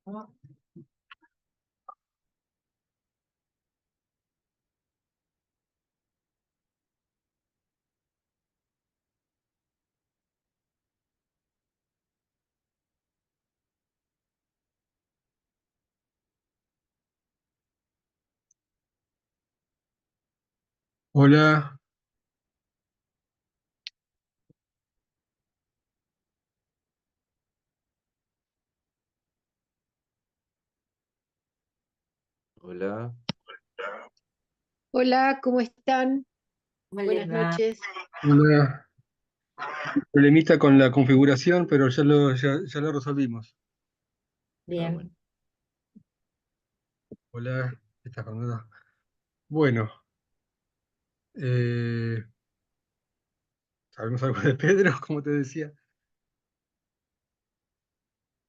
Hola, Hola, Hola, ¿cómo están? ¿Cómo les Buenas va? noches. una problemita con la configuración, pero ya lo resolvimos. bueno, Bien, Hola, ¿qué tal, Fernanda? Bueno, eh, ¿sabemos algo de Pedro, como te decía?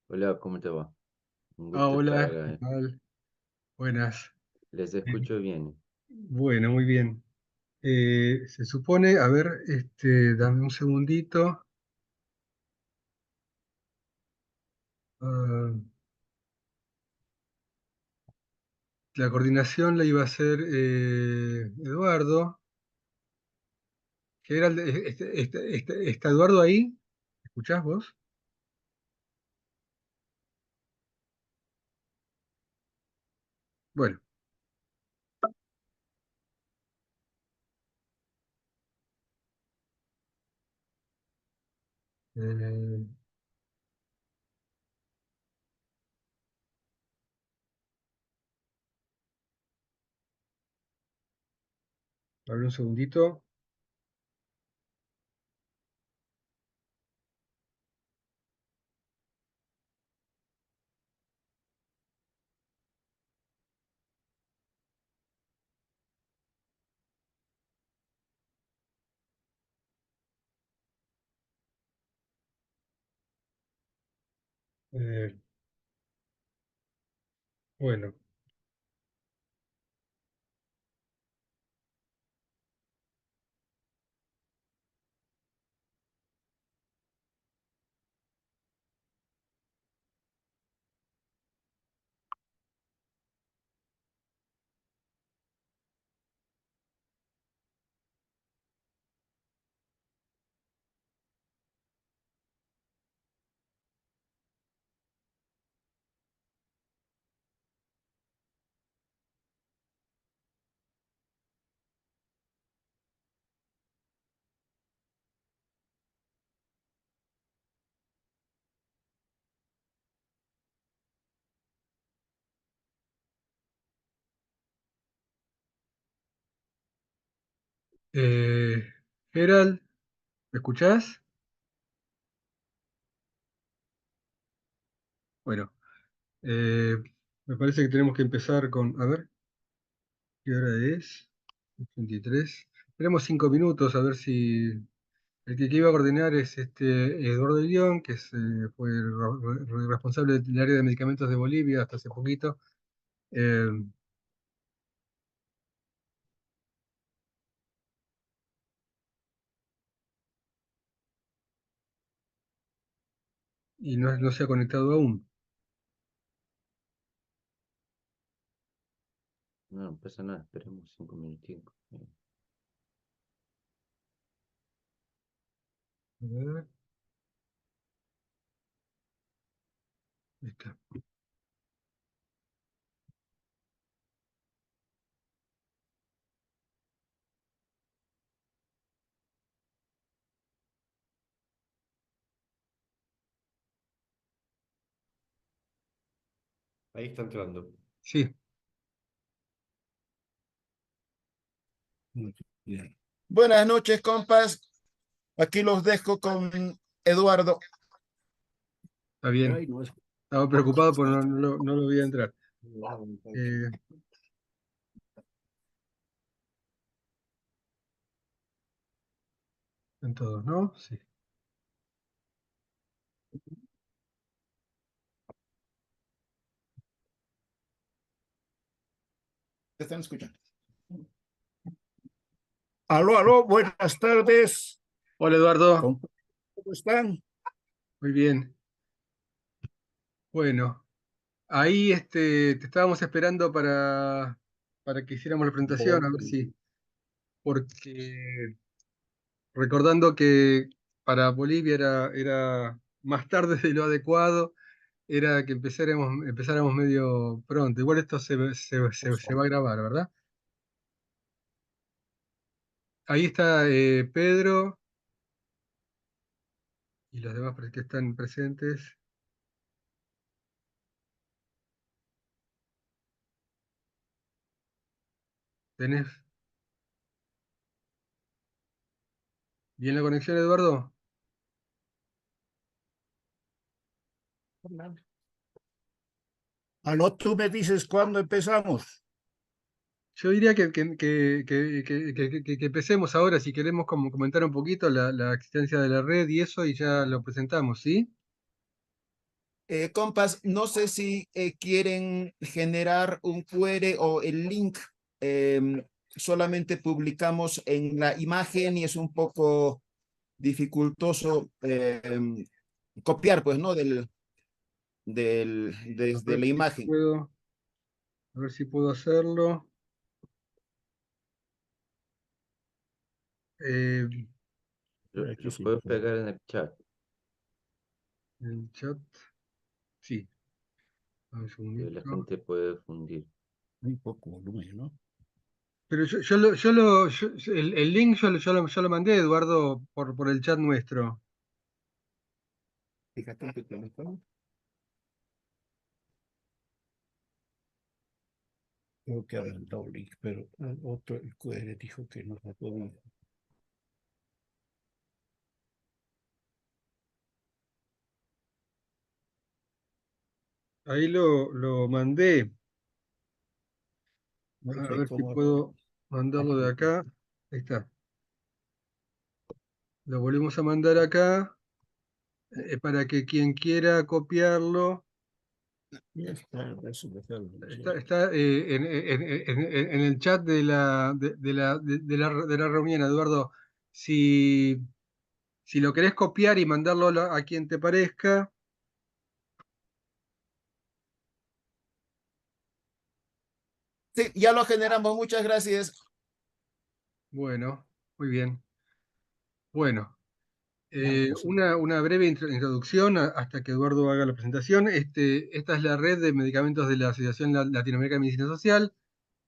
hola, ¿cómo te va? Un Ah, gusto estar hola, ¿qué acá. tal? Buenas. Les Eh, escucho bien. bueno, muy bien. Se supone, a ver, dame un segundito. Ah, la coordinación la iba a hacer Eduardo, que era ¿está Eduardo ahí? ¿Escuchás vos? Bueno. eh, A ver un segundito. Eh, bueno, eh, Gerald, ¿me escuchás? Bueno, eh, me parece que tenemos que empezar con, a ver, ¿qué hora es? 23. Tenemos 5 minutos, a ver si el que iba a coordinar es Eduardo Ilión, que fue el responsable del área de medicamentos de Bolivia hasta hace poquito. eh, y no se ha conectado aún. No, no pasa nada, esperemos 5 minuticos. A ver, ahí está. Ahí está entrando. Sí. Bien. Buenas noches, compas. Aquí los dejo con Eduardo. Está bien. Ay, no es- Estaba preocupado porque no lo vi entrar. Eh, en todos, ¿no? Sí. ¿Te están escuchando? Aló, aló, buenas tardes. Hola Eduardo, ¿Cómo están? muy bien. Bueno. Ahí te estábamos esperando para que hiciéramos la presentación, a ver si, porque recordando que para Bolivia era más tarde de lo adecuado, era que empezáramos medio pronto. Igual esto se va a grabar, ¿verdad? Ahí está Pedro y los demás que están presentes. ¿Tenés bien la conexión, Eduardo? Aló, tú me dices cuándo empezamos. Yo diría que empecemos ahora, si queremos como comentar un poquito la existencia de la red y eso, y ya lo presentamos, ¿sí? Compas, no sé si quieren generar un QR o el link. Solamente publicamos en la imagen y es un poco dificultoso copiar, pues, ¿no? A Desde ver la si imagen. puedo, a ver si puedo hacerlo. Eh, Lo puedes pegar en el chat. el chat, sí, un Que la segundito. gente puede fundir. Muy poco volumen, ¿no? Pero el link yo lo mandé, Eduardo, por el chat nuestro. Fíjate en tu teléfono. Creo que ha mandado un link, pero el otro, el QR, dijo que no lo podía. Ahí lo mandé. No A sé ver si cómo. puedo mandarlo de acá. Ahí está. Lo volvemos a mandar acá para que quien quiera copiarlo. Ya está, eso me está Está en el chat de la reunión, Eduardo. Si, si lo querés copiar y mandarlo a quien te parezca, Sí, ya lo generamos, muchas gracias. bueno, muy bien. Bueno, Ya, pues, una breve introducción hasta que Eduardo haga la presentación. Esta es la red de medicamentos de la Asociación Latinoamericana de Medicina Social.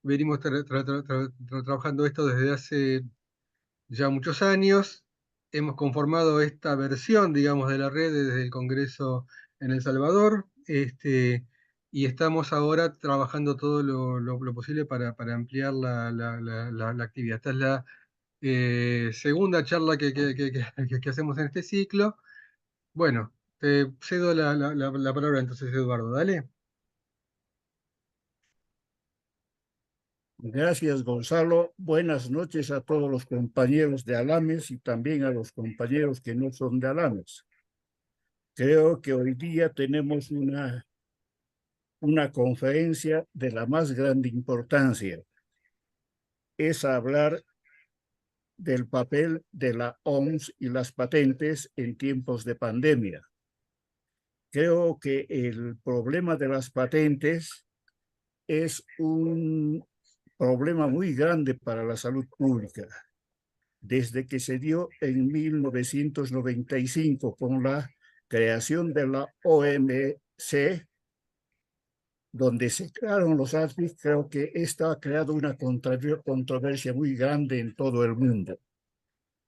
Venimos trabajando esto desde hace ya muchos años. Hemos conformado esta versión, digamos, de la red desde el Congreso en El Salvador, y estamos ahora trabajando todo lo posible para ampliar la actividad. Esta es la segunda charla que hacemos en este ciclo. Bueno, te cedo la palabra entonces, Eduardo, dale. gracias, Gonzalo. Buenas noches a todos los compañeros de Alames y también a los compañeros que no son de Alames. Creo que hoy día tenemos una conferencia de la más grande importancia. Es hablar del papel de la OMS y las patentes en tiempos de pandemia. Creo que el problema de las patentes es un problema muy grande para la salud pública. Desde que se dio en 1995 con la creación de la OMC, donde se crearon los ASBIS, creo que esta ha creado una controversia muy grande en todo el mundo,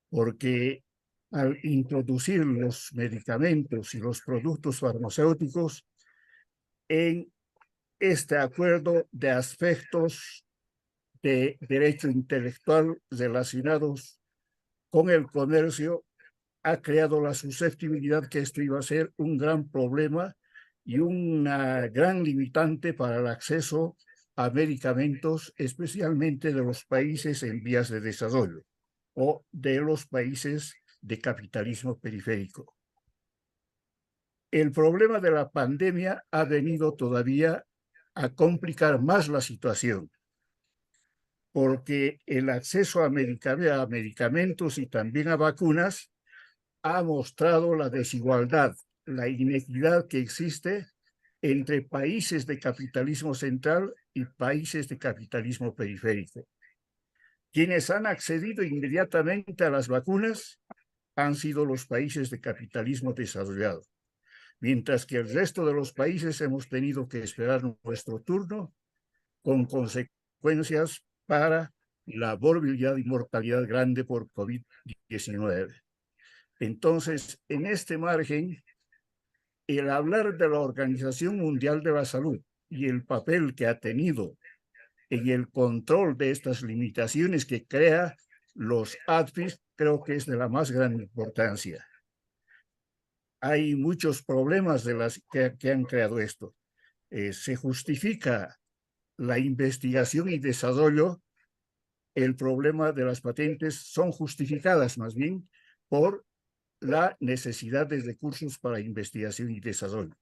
porque al introducir los medicamentos y los productos farmacéuticos en este acuerdo de aspectos de derecho intelectual relacionados con el comercio, ha creado la susceptibilidad que esto iba a ser un gran problema y una gran limitante para el acceso a medicamentos, especialmente de los países en vías de desarrollo o de los países de capitalismo periférico. El problema de la pandemia ha venido todavía a complicar más la situación, porque el acceso a medicamentos y también a vacunas ha mostrado la desigualdad, la inequidad que existe entre países de capitalismo central y países de capitalismo periférico. Quienes han accedido inmediatamente a las vacunas han sido los países de capitalismo desarrollado, mientras que el resto de los países hemos tenido que esperar nuestro turno, con consecuencias para la morbilidad y mortalidad grande por COVID-19. Entonces, en este margen, el hablar de la Organización Mundial de la Salud y el papel que ha tenido en el control de estas limitaciones que crea los ADFIS, creo que es de la más gran importancia. Hay muchos problemas de las que han creado esto. Se justifica la investigación y desarrollo. El problema de las patentes son justificadas más bien por la necesidad de recursos para investigación y desarrollo.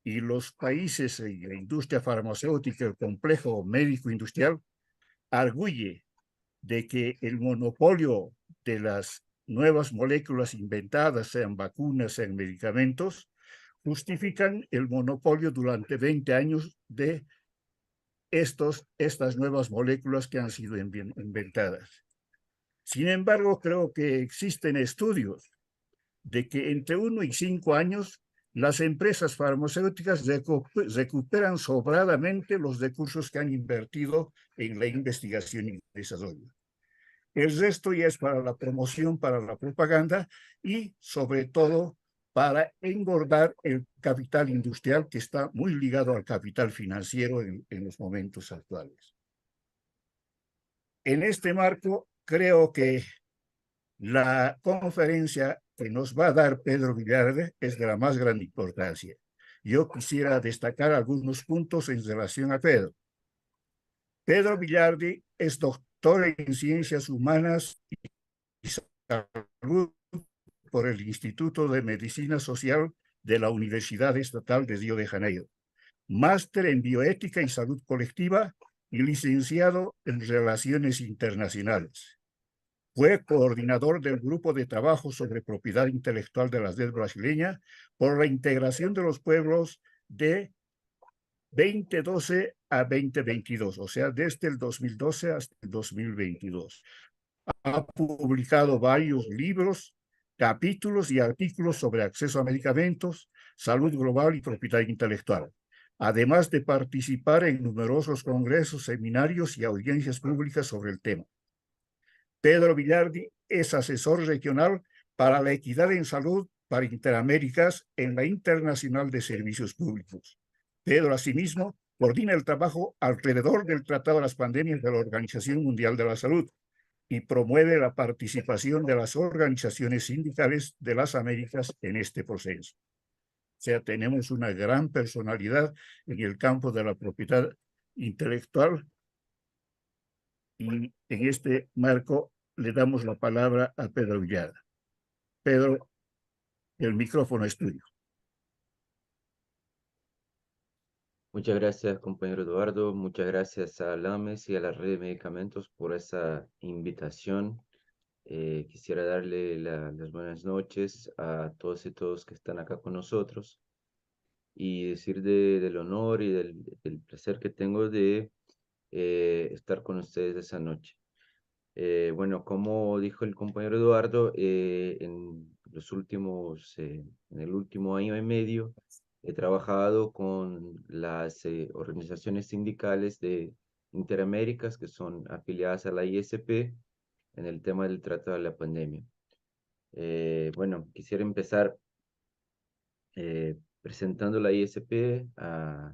Y los países y la industria farmacéutica, el complejo médico-industrial, arguye de que el monopolio de las nuevas moléculas inventadas, sean vacunas, sean medicamentos, justifican el monopolio durante 20 años de estas nuevas moléculas que han sido inventadas. Sin embargo, creo que existen estudios de que entre 1 y 5 años las empresas farmacéuticas recuperan sobradamente los recursos que han invertido en la investigación y desarrollo. El resto ya es para la promoción, para la propaganda y sobre todo para engordar el capital industrial que está muy ligado al capital financiero en los momentos actuales. En este marco, creo que la conferencia que nos va a dar Pedro Villardi es de la más gran importancia. Yo quisiera destacar algunos puntos en relación a Pedro. Pedro Villardi es doctor en Ciencias Humanas y Salud por el Instituto de Medicina Social de la Universidad Estatal de Río de Janeiro, máster en Bioética y Salud Colectiva y licenciado en Relaciones Internacionales. Fue coordinador del Grupo de Trabajo sobre Propiedad Intelectual de la Red Brasileña por la integración de los pueblos de 2012 a 2022, o sea, desde el 2012 hasta el 2022. Ha publicado varios libros, capítulos y artículos sobre acceso a medicamentos, salud global y propiedad intelectual, además de participar en numerosos congresos, seminarios y audiencias públicas sobre el tema. Pedro Villardi es asesor regional para la equidad en salud para Interaméricas en la Internacional de Servicios Públicos. Pedro, asimismo, coordina el trabajo alrededor del Tratado de las Pandemias de la Organización Mundial de la Salud y promueve la participación de las organizaciones sindicales de las Américas en este proceso. O sea, tenemos una gran personalidad en el campo de la propiedad intelectual y en este marco le damos la palabra a Pedro Villardi. Pedro, el micrófono es tuyo. Muchas gracias, compañero Eduardo. Muchas gracias a LAMES y a la Red de Medicamentos por esa invitación. Quisiera darle las buenas noches a todos y todos que están acá con nosotros y decir del honor y del placer que tengo de estar con ustedes esa noche. Bueno, como dijo el compañero Eduardo, en el último año y medio he trabajado con las organizaciones sindicales de Interaméricas que son afiliadas a la ISP en el tema del tratado de la pandemia. Bueno, quisiera empezar presentando la ISP a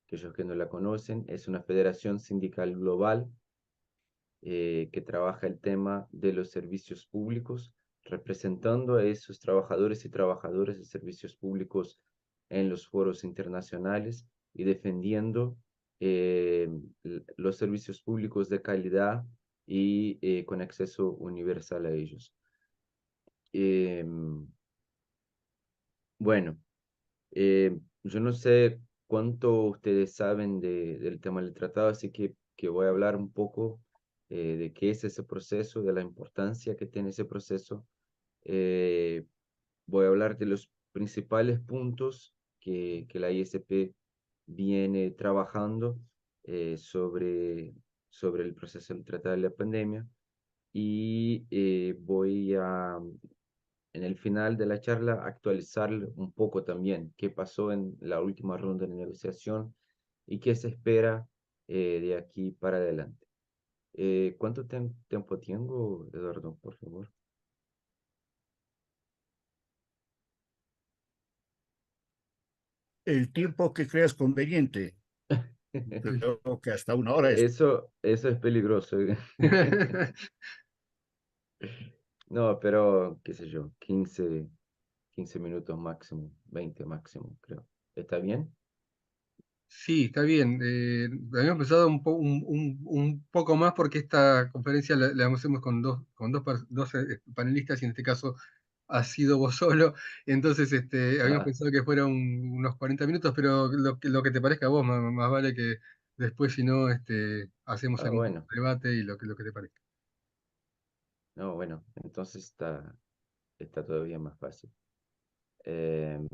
aquellos que no la conocen. Es una federación sindical global que trabaja el tema de los servicios públicos, representando a esos trabajadores y trabajadoras de servicios públicos en los foros internacionales y defendiendo los servicios públicos de calidad y con acceso universal a ellos. Bueno, yo no sé cuánto ustedes saben del tema del tratado, así que voy a hablar un poco de qué es ese proceso, de la importancia que tiene ese proceso. Voy a hablar de los principales puntos que la ISP viene trabajando sobre el proceso de tratar la pandemia y voy a, en el final de la charla, actualizar un poco también qué pasó en la última ronda de negociación y qué se espera de aquí para adelante. ¿Cuánto tiempo tengo, Eduardo, por favor? El tiempo que creas conveniente. Creo que hasta 1 hora es. Eso es peligroso. No, pero, qué sé yo, 15 minutos máximo, 20 máximo, creo. ¿Está bien? Sí, está bien. Habíamos pensado un poco más porque esta conferencia la hacemos con dos panelistas y en este caso has sido vos solo. Entonces habíamos Ah, pensado que fueran unos 40 minutos, pero lo que te parezca a vos, más vale que después si no hacemos algún bueno, debate y lo que te parezca. no, bueno, entonces está todavía más fácil. Em,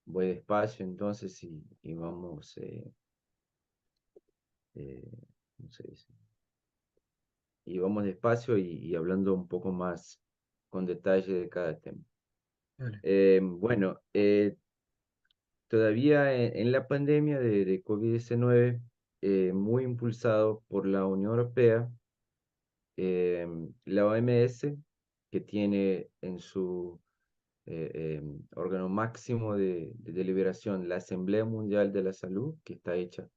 Voy despacio entonces y vamos, eh, ¿cómo se dice? Y vamos despacio y hablando un poco más con detalle de cada tema. Dale. Bueno, todavía en la pandemia de COVID-19, muy impulsado por la Unión Europea, la OMS, que tiene en su órgano máximo de deliberación la Asamblea Mundial de la Salud, que está hecha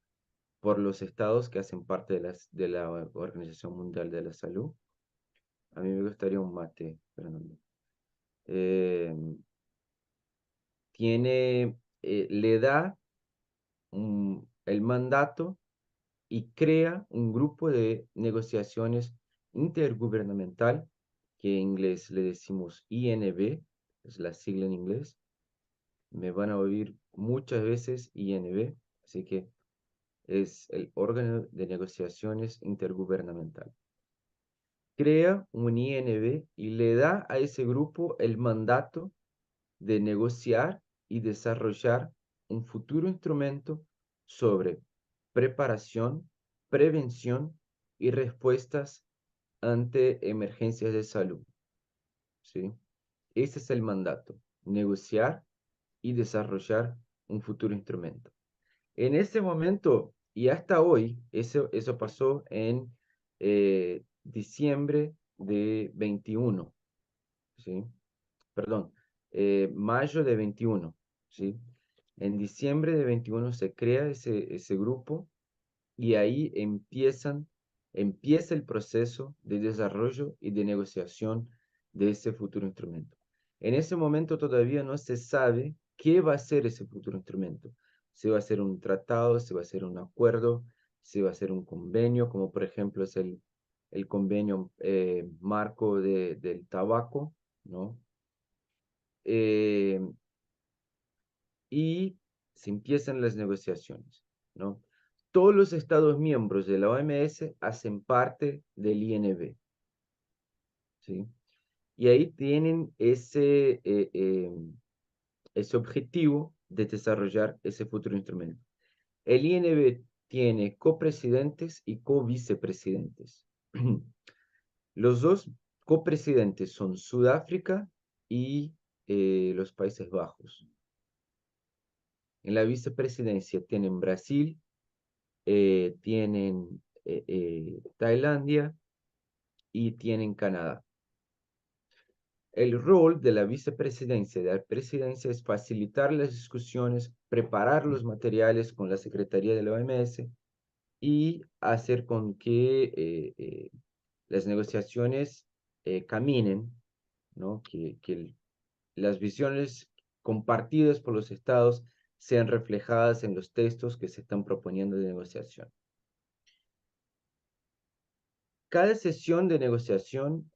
por los estados que hacen parte de la Organización Mundial de la Salud. A mí me gustaría un mate, Fernando. Eh, Le da el mandato y crea un grupo de negociaciones intergubernamental, que en inglés le decimos INB, es la sigla en inglés. Me van a oír muchas veces INB, así que es el órgano de negociaciones intergubernamental. Crea un INB y le da a ese grupo el mandato de negociar y desarrollar un futuro instrumento sobre preparación, prevención y respuestas ante emergencias de salud. ¿Sí? Ese es el mandato, negociar y desarrollar un futuro instrumento. En ese momento y hasta hoy, eso pasó en diciembre de 21, ¿sí? Perdón, mayo de 21, ¿sí? En diciembre de 21 se crea ese grupo y ahí empieza el proceso de desarrollo y de negociación de ese futuro instrumento. En ese momento todavía no se sabe qué va a ser ese futuro instrumento. Si va a ser un tratado, si va a ser un acuerdo, si va a ser un convenio, como por ejemplo es el convenio marco del tabaco, ¿no? Eh, y se empiezan las negociaciones, ¿no? Todos los Estados miembros de la OMS hacen parte del INB, ¿sí? Y ahí tienen ese objetivo de desarrollar ese futuro instrumento. El INB tiene copresidentes y covicepresidentes. Los dos copresidentes son Sudáfrica y los Países Bajos. En la vicepresidencia tienen Brasil, tienen Tailandia y tienen Canadá. El rol de la vicepresidencia y de la presidencia es facilitar las discusiones, preparar los materiales con la Secretaría de la OMS y hacer con que las negociaciones caminen, ¿no? Que las visiones compartidas por los estados sean reflejadas en los textos que se están proponiendo de negociación. Cada sesión de negociación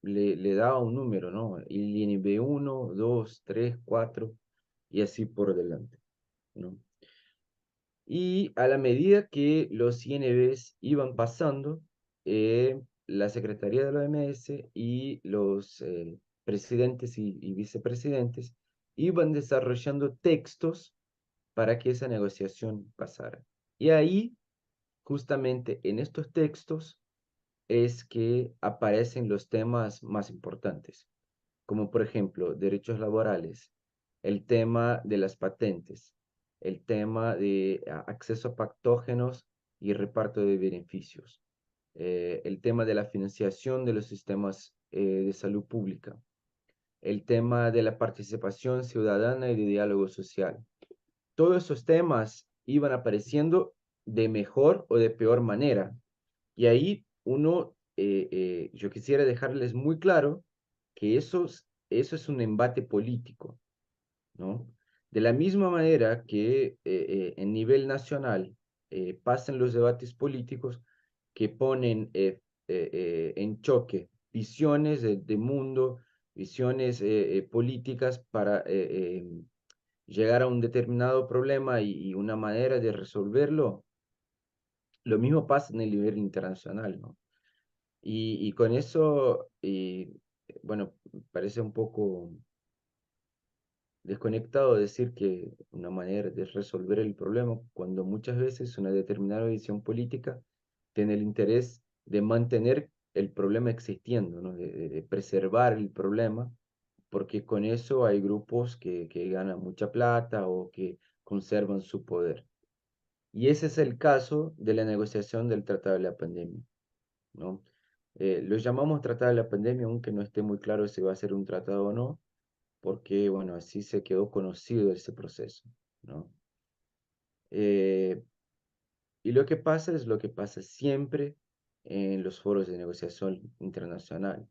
le da un número, ¿no? El INB 1, 2, 3, 4 y así por delante, ¿no? Y a la medida que los INBs iban pasando, la Secretaría de la OMS y los presidentes y vicepresidentes iban desarrollando textos para que esa negociación pasara. Y ahí, justamente en estos textos, es que aparecen los temas más importantes, como por ejemplo derechos laborales, el tema de las patentes, el tema de acceso a patógenos y reparto de beneficios, el tema de la financiación de los sistemas de salud pública, el tema de la participación ciudadana y de diálogo social. Todos esos temas iban apareciendo de mejor o de peor manera. Y ahí yo quisiera dejarles muy claro que eso es un embate político, ¿no? De la misma manera que en nivel nacional pasan los debates políticos que ponen en choque visiones de mundo, visiones políticas para llegar a un determinado problema y una manera de resolverlo, lo mismo pasa en el nivel internacional, ¿no? Y con eso, bueno, parece un poco desconectado decir que una manera de resolver el problema, cuando muchas veces una determinada visión política tiene el interés de mantener el problema existiendo, ¿no? De preservar el problema, porque con eso hay grupos que ganan mucha plata o que conservan su poder. Y ese es el caso de la negociación del Tratado de la Pandemia, ¿no? Lo llamamos Tratado de la Pandemia, aunque no esté muy claro si va a ser un tratado o no, porque, bueno, así se quedó conocido ese proceso, ¿no? Eh, y lo que pasa es lo que pasa siempre en los foros de negociación internacional.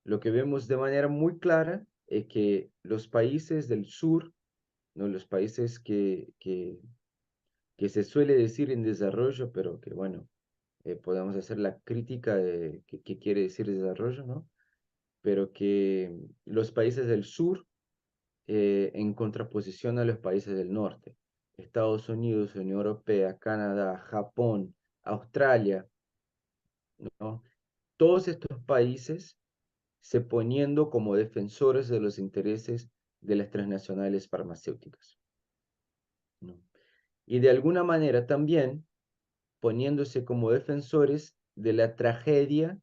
Lo que vemos de manera muy clara es que los países del sur, ¿no? Los países que se suele decir en desarrollo, pero que, bueno, podemos hacer la crítica de qué quiere decir desarrollo, ¿no? Pero que los países del sur, en contraposición a los países del norte, Estados Unidos, Unión Europea, Canadá, Japón, Australia, ¿no? Todos estos países se poniendo como defensores de los intereses de las transnacionales farmacéuticas, ¿no? Y de alguna manera también poniéndose como defensores de la tragedia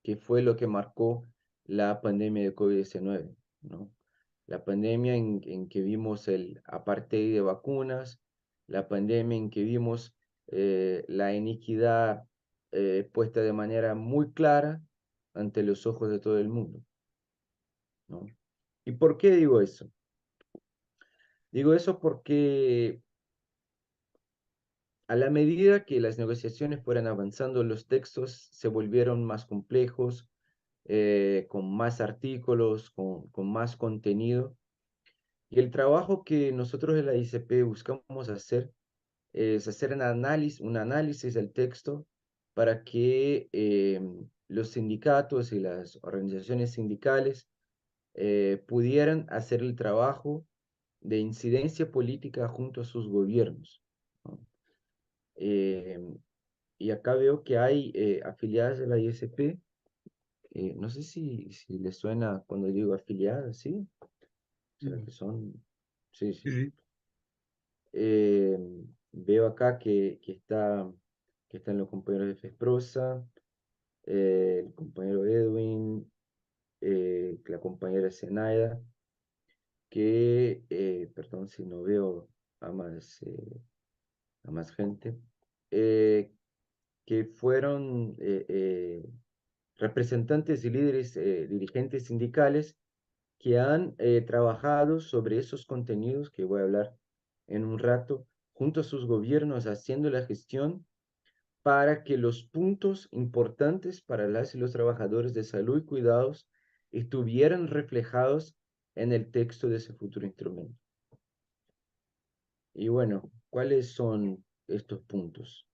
que fue lo que marcó la pandemia de COVID-19, ¿no? La pandemia en que vimos el apartheid de vacunas, la pandemia en que vimos la iniquidad puesta de manera muy clara ante los ojos de todo el mundo, ¿no? ¿Y por qué digo eso? Digo eso porque a la medida que las negociaciones fueron avanzando, los textos se volvieron más complejos, con más artículos, con más contenido. Y el trabajo que nosotros de la ICP buscamos hacer es hacer un análisis del texto para que los sindicatos y las organizaciones sindicales pudieran hacer el trabajo de incidencia política junto a sus gobiernos, ¿no? Eh, y acá veo que hay afiliadas de la ISP. No sé si les suena cuando digo afiliadas, ¿sí? ¿Será Mm, que son? Sí, sí, sí. sí. Eh, Veo acá que están los compañeros de FESPROSA, el compañero Edwin, la compañera Zenaida, perdón si no veo a a más gente, eh, que fueron representantes y líderes, dirigentes sindicales que han trabajado sobre esos contenidos que voy a hablar en un rato, junto a sus gobiernos, haciendo la gestión para que los puntos importantes para las y los trabajadores de salud y cuidados estuvieran reflejados en el texto de ese futuro instrumento. Y bueno, ¿cuáles son estos puntos?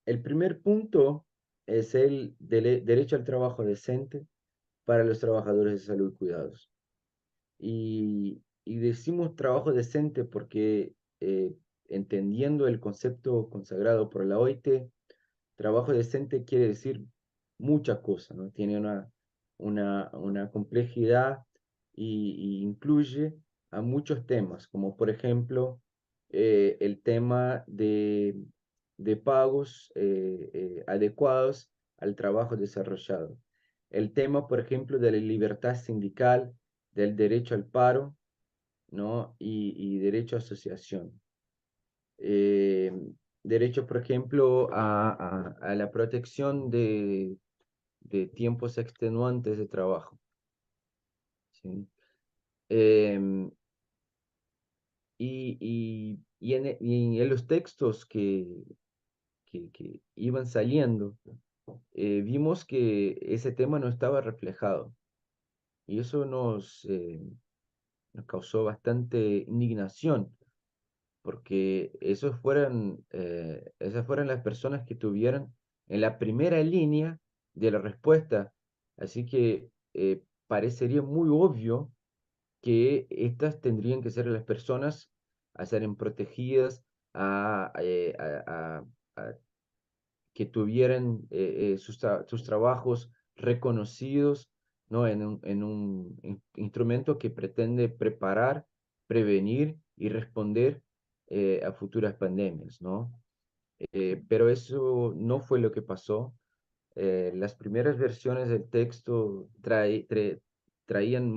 El primer punto es el derecho al trabajo decente para los trabajadores de salud y cuidados. Y decimos trabajo decente porque entendiendo el concepto consagrado por la OIT, trabajo decente quiere decir muchas cosas, ¿no? Tiene una complejidad y incluye a muchos temas, como por ejemplo el tema de pagos adecuados al trabajo desarrollado. El tema, por ejemplo, de la libertad sindical, del derecho al paro, ¿no? Y derecho a asociación. Eh, Derecho, por ejemplo, a la protección de tiempos extenuantes de trabajo. ¿Sí? Em, y en los textos que iban saliendo, vimos que ese tema no estaba reflejado. Y eso nos causó bastante indignación, porque esas fueran las personas que tuvieran en la primera línea de la respuesta. Así que parecería muy obvio que estas tendrían que ser las personas a ser protegidas, a que tuvieran sus trabajos reconocidos, ¿no? En un instrumento que pretende preparar, prevenir y responder a futuras pandemias, ¿no? Pero eso no fue lo que pasó. Las primeras versiones del texto traían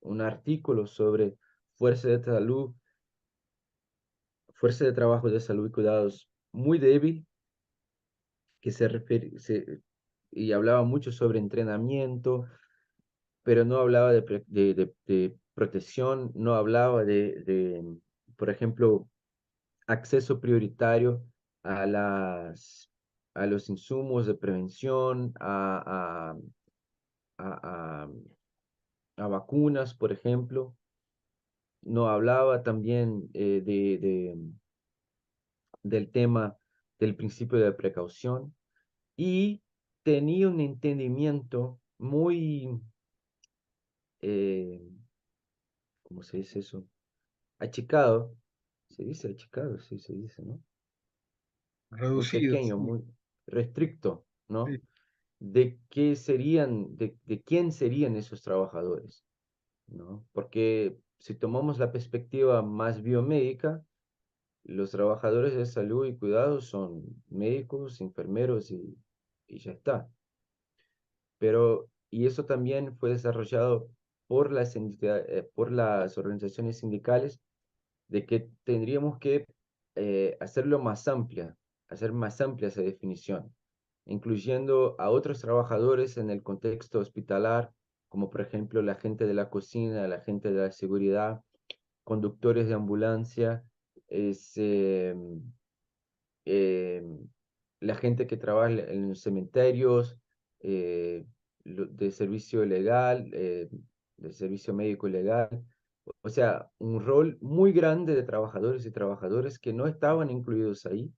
un artículo sobre fuerza de salud, fuerza de trabajo de salud y cuidados muy débil, que y hablaba mucho sobre entrenamiento, pero no hablaba de protección, no hablaba por ejemplo, acceso prioritario a a los insumos de prevención, a, a, a vacunas, por ejemplo. No hablaba también del tema del principio de precaución y tenía un entendimiento muy, eh, ¿cómo se dice eso? Achicado. Se dice achicado, sí, se dice, ¿no? Muy Reducido, pequeño, sí, muy restricto, ¿no? sí. De quién serían esos trabajadores, ¿no? Porque si tomamos la perspectiva más biomédica, los trabajadores de salud y cuidados son médicos, enfermeros y ya está. Y eso también fue desarrollado por las organizaciones sindicales, de que tendríamos que hacerlo más amplia, hacer más amplia esa definición, incluyendo a otros trabajadores en el contexto hospitalar, como por ejemplo la gente de la cocina, la gente de la seguridad, conductores de ambulancia, es, eh, la gente que trabaja en los cementerios, eh, de servicio legal, de servicio médico legal. O sea, un rol muy grande de trabajadores y trabajadoras que no estaban incluidos ahí,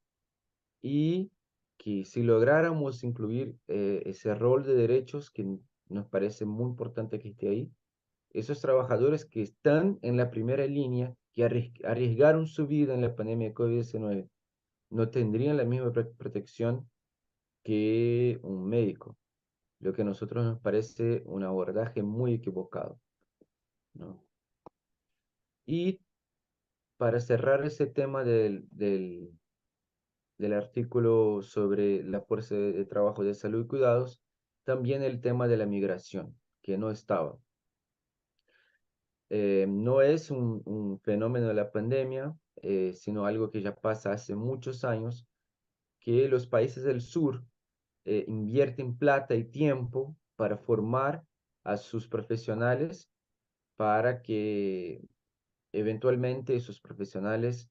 y que si lográramos incluir ese rol de derechos que nos parece muy importante que esté ahí, esos trabajadores que están en la primera línea, que arriesgaron su vida en la pandemia de COVID-19, no tendrían la misma protección que un médico, lo que a nosotros nos parece un abordaje muy equivocado, ¿no? Y para cerrar ese tema del artículo sobre la fuerza de trabajo de salud y cuidados, también el tema de la migración, que no estaba. No es un fenómeno de la pandemia, sino algo que ya pasa hace muchos años, que los países del sur invierten plata y tiempo para formar a sus profesionales, para que eventualmente esos profesionales,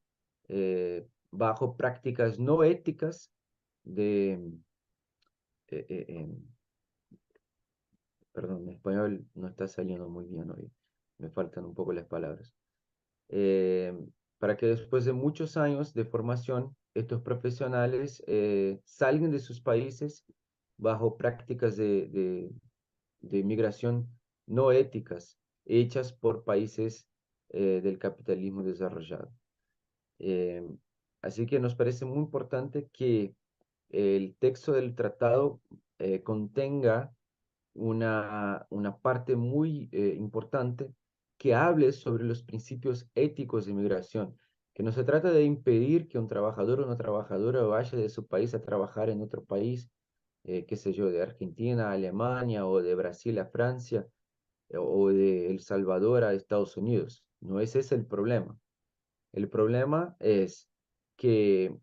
bajo prácticas no éticas de, eh, eh, em, perdón, mi español no está saliendo muy bien hoy, me faltan un poco las palabras. eh, para que después de muchos años de formación, estos profesionales salgan de sus países bajo prácticas de migración no éticas, hechas por países del capitalismo desarrollado. Eh, Así que nos parece muy importante que el texto del tratado contenga una parte muy importante que hable sobre los principios éticos de migración, que no se trata de impedir que un trabajador o una trabajadora vaya de su país a trabajar en otro país, qué sé yo, de Argentina a Alemania o de Brasil a Francia o de El Salvador a Estados Unidos. No es ese el problema. El problema es que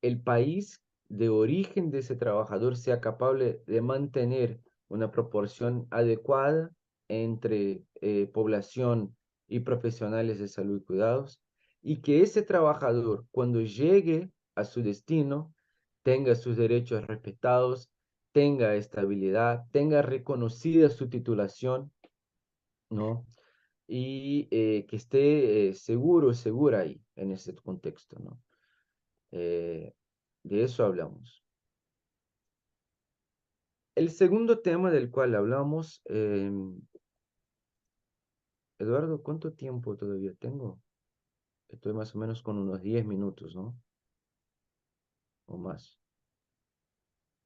el país de origen de ese trabajador sea capaz de mantener una proporción adecuada entre población y profesionales de salud y cuidados, y que ese trabajador, cuando llegue a su destino, tenga sus derechos respetados, tenga estabilidad, tenga reconocida su titulación, ¿no? Y que esté seguro, segura ahí, en ese contexto, ¿no? Eh, de eso hablamos. El segundo tema del cual hablamos, Eduardo, ¿cuánto tiempo todavía tengo? Estoy más o menos con unos 10 minutos, ¿no? O más.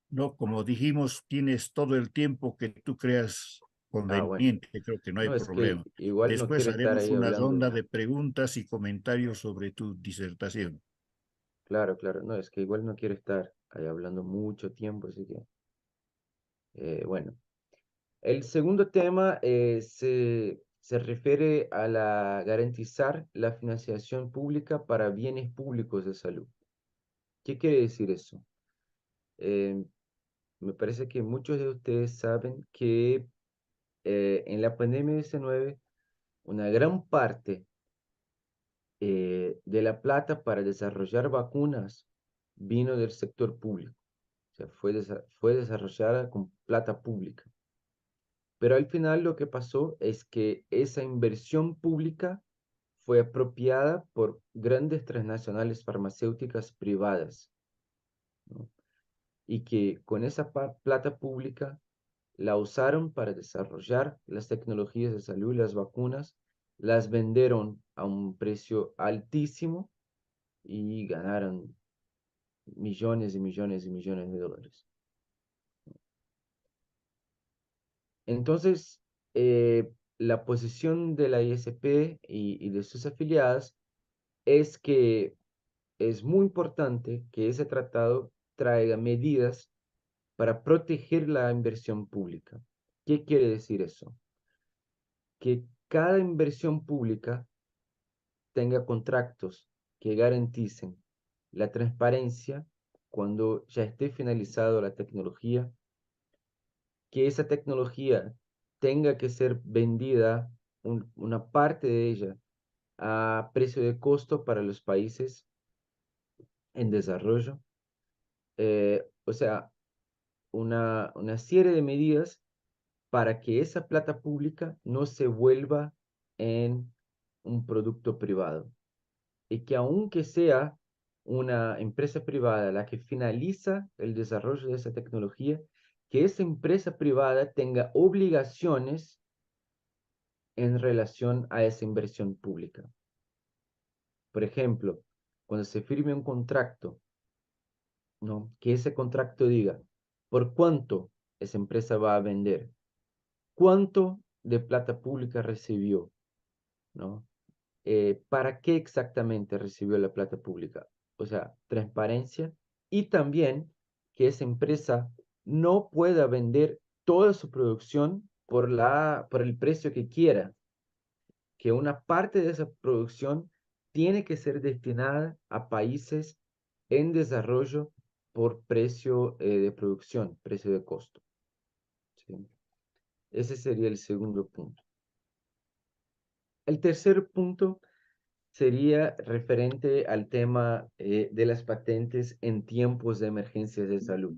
No, como dijimos, tienes todo el tiempo que tú creas Ah, bueno. conveniente, creo que no hay No, es que problema. igual no Después quiero estar haremos ahí una hablando. ronda de preguntas y comentarios sobre tu disertación. Claro, claro. No, es que igual no quiero estar ahí hablando mucho tiempo, así que, bueno. El segundo tema se refiere a garantizar la financiación pública para bienes públicos de salud. ¿Qué quiere decir eso? Eh, Me parece que muchos de ustedes saben que en la pandemia 19 una gran parte de la plata para desarrollar vacunas vino del sector público. O sea, fue desarrollada con plata pública. Pero al final lo que pasó es que esa inversión pública fue apropiada por grandes transnacionales farmacéuticas privadas, ¿no? Y que con esa plata pública la usaron para desarrollar las tecnologías de salud y las vacunas, las vendieron a un precio altísimo y ganaron millones y millones y millones de dólares. Entonces, la posición de la ISP y de sus afiliadas es que es muy importante que ese tratado traiga medidas para proteger la inversión pública. ¿Qué quiere decir eso? Que cada inversión pública tenga contratos que garanticen la transparencia cuando ya esté finalizado la tecnología, que esa tecnología tenga que ser vendida, una parte de ella, a precio de costo para los países en desarrollo. O sea, una serie de medidas para que esa plata pública no se vuelva en un producto privado. Y que aunque sea una empresa privada la que finaliza el desarrollo de esa tecnología, que esa empresa privada tenga obligaciones en relación a esa inversión pública. Por ejemplo, cuando se firme un contrato, ¿no? Que ese contrato diga por cuánto esa empresa va a vender, cuánto de plata pública recibió, ¿no? ¿Para qué exactamente recibió la plata pública? O sea, transparencia y también que esa empresa no pueda vender toda su producción por el precio que quiera, que una parte de esa producción tiene que ser destinada a países en desarrollo por precio de producción, precio de costo, ¿sí? Ese sería el segundo punto. El tercer punto sería referente al tema de las patentes en tiempos de emergencias de salud.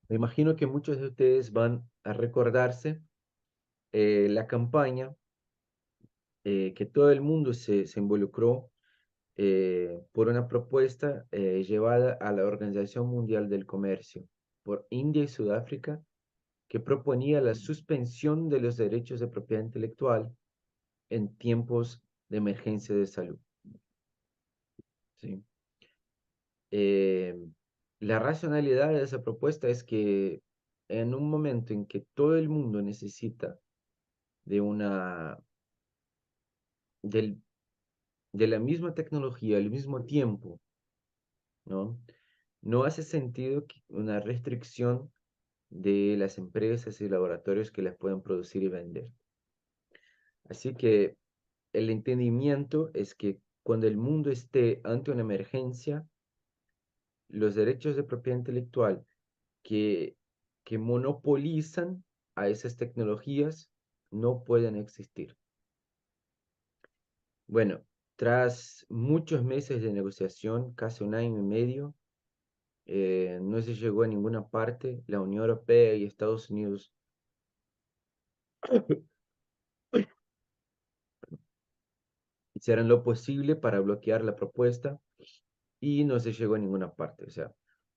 Me imagino que muchos de ustedes van a recordarse la campaña que todo el mundo se involucró por una propuesta llevada a la Organización Mundial del Comercio por India y Sudáfrica, que proponía la suspensión de los derechos de propiedad intelectual en tiempos de emergencia de salud, ¿sí? Eh, la racionalidad de esa propuesta es que en un momento en que todo el mundo necesita de del, de la misma tecnología al mismo tiempo, ¿no? No hace sentido una restricción de las empresas y laboratorios que las puedan producir y vender. Así que el entendimiento es que cuando el mundo esté ante una emergencia, los derechos de propiedad intelectual que, que monopolizan a esas tecnologías no pueden existir. Bueno, tras muchos meses de negociación, casi un año y medio, no se llegó a ninguna parte. La Unión Europea y Estados Unidos hicieron lo posible para bloquear la propuesta y no se llegó a ninguna parte. O sea,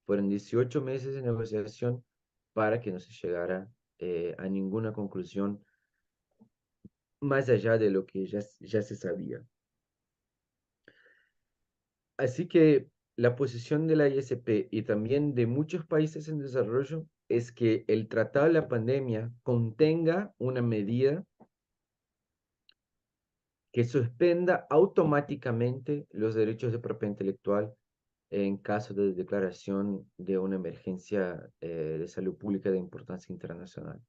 fueron 18 meses de negociación para que no se llegara a ninguna conclusión más allá de lo que ya se sabía. Así que la posición de la ISP y también de muchos países en desarrollo es que el tratado de la pandemia contenga una medida que suspenda automáticamente los derechos de propiedad intelectual en caso de declaración de una emergencia de salud pública de importancia internacional.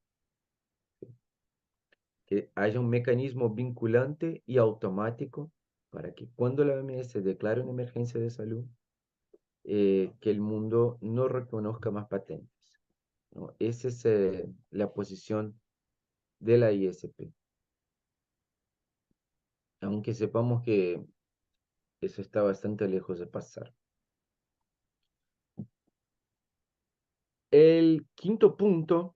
Que haya un mecanismo vinculante y automático para que cuando la OMS declare una emergencia de salud, que el mundo no reconozca más patentes, ¿no? Esa es la posición de la ISP. Aunque sepamos que eso está bastante lejos de pasar. El quinto punto,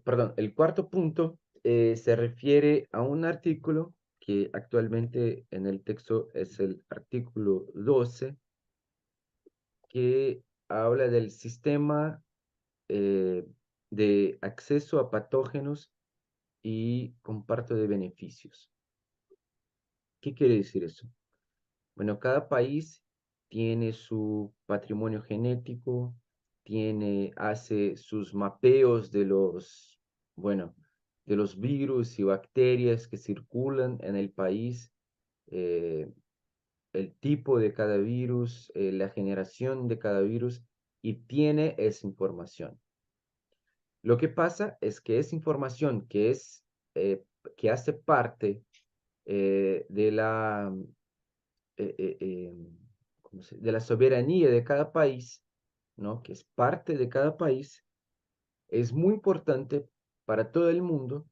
perdón, el cuarto punto se refiere a un artículo que actualmente en el texto es el artículo 12, que habla del sistema de acceso a patógenos y comparto de beneficios. ¿Qué quiere decir eso? Bueno, cada país tiene su patrimonio genético, hace sus mapeos de bueno, de los virus y bacterias que circulan en el país, eh, el tipo de cada virus, la generación de cada virus, y tiene esa información. Lo que pasa es que esa información que hace parte de eh, eh, eh, de la soberanía de cada país, ¿no? Que es parte de cada país, es muy importante para todo el mundo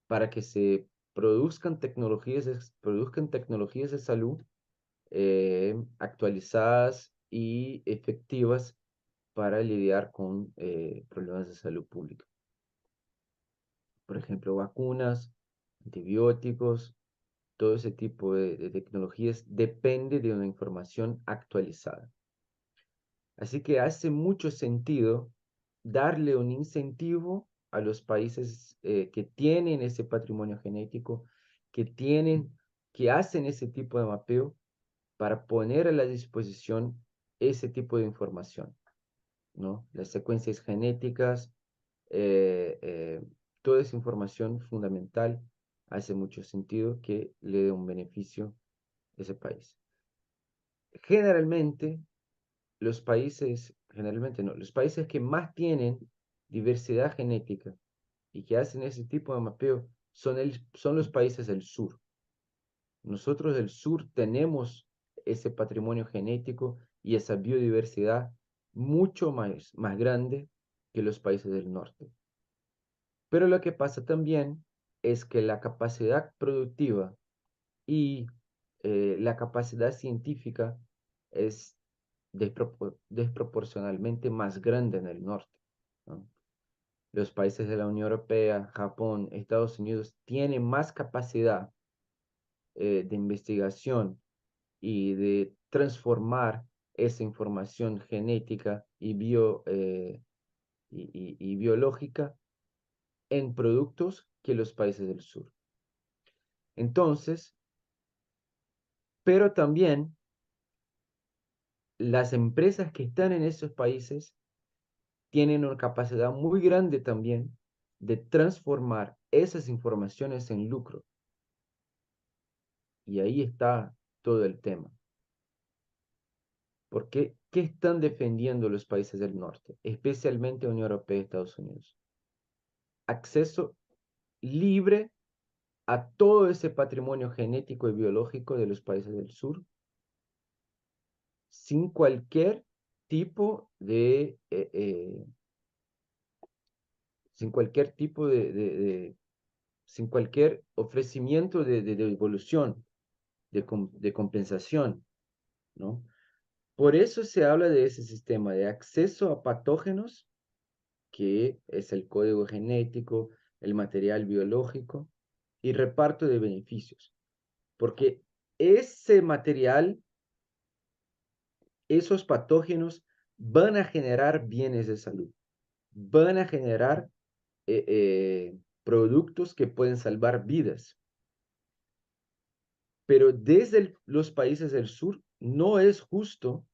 para que se produzcan tecnologías de salud actualizadas y efectivas para lidiar con problemas de salud pública. Por ejemplo, vacunas, antibióticos, todo ese tipo de tecnologías depende de una información actualizada. Así que hace mucho sentido darle un incentivo a los países que tienen ese patrimonio genético, que hacen ese tipo de mapeo para poner a la disposición ese tipo de información, ¿no? Las secuencias genéticas, eh, eh, toda esa información fundamental, hace mucho sentido que le dé un beneficio a ese país. Generalmente, generalmente no, los países que más tienen diversidad genética y que hacen ese tipo de mapeo son los países del sur. Nosotros del sur tenemos ese patrimonio genético y esa biodiversidad mucho más grande que los países del norte. Pero lo que pasa también es que la capacidad productiva y la capacidad científica es desproporcionalmente más grande en el norte, ¿no? Los países de la Unión Europea, Japón, Estados Unidos tienen más capacidad de investigación y de transformar esa información genética y biológica en productos que los países del sur. Entonces, pero también las empresas que están en esos países tienen una capacidad muy grande también de transformar esas informaciones en lucro. Y ahí está todo el tema. ¿Por qué? ¿Qué están defendiendo los países del norte, especialmente Unión Europea y Estados Unidos? Acceso libre a todo ese patrimonio genético y biológico de los países del sur, sin cualquier tipo de, sin cualquier tipo sin cualquier ofrecimiento de devolución, de compensación, ¿no? Por eso se habla de ese sistema de acceso a patógenos, que es el código genético, el material biológico y reparto de beneficios. Porque ese material, esos patógenos van a generar bienes de salud, van a generar productos que pueden salvar vidas. Pero desde los países del sur no es justo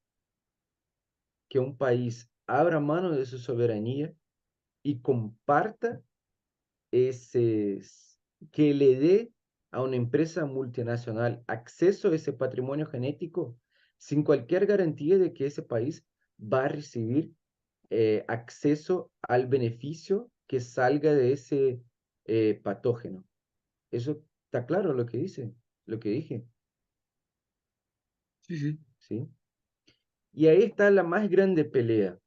que un país abra mano de su soberanía y comparta ese, que le dé a una empresa multinacional acceso a ese patrimonio genético sin cualquier garantía de que ese país va a recibir acceso al beneficio que salga de ese patógeno. Eso está claro lo que dice, lo que dije, Sí, sí. ¿sí? Y ahí está la más grande pelea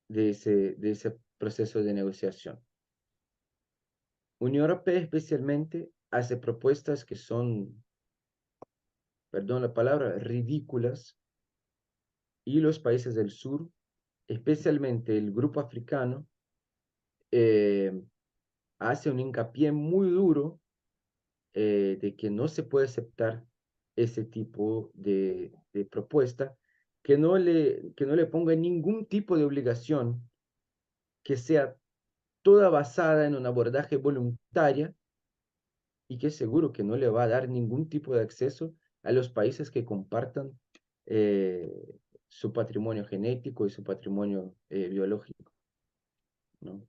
de ese proceso de negociación. Unión Europea especialmente hace propuestas que son, perdón la palabra, ridículas, y los países del sur, especialmente el grupo africano, eh, hace un hincapié muy duro de que no se puede aceptar ese tipo de propuesta, que no le ponga ningún tipo de obligación, que sea toda basada en un abordaje voluntaria y que seguro que no le va a dar ningún tipo de acceso a los países que compartan eh, su patrimonio genético y su patrimonio biológico, ¿no?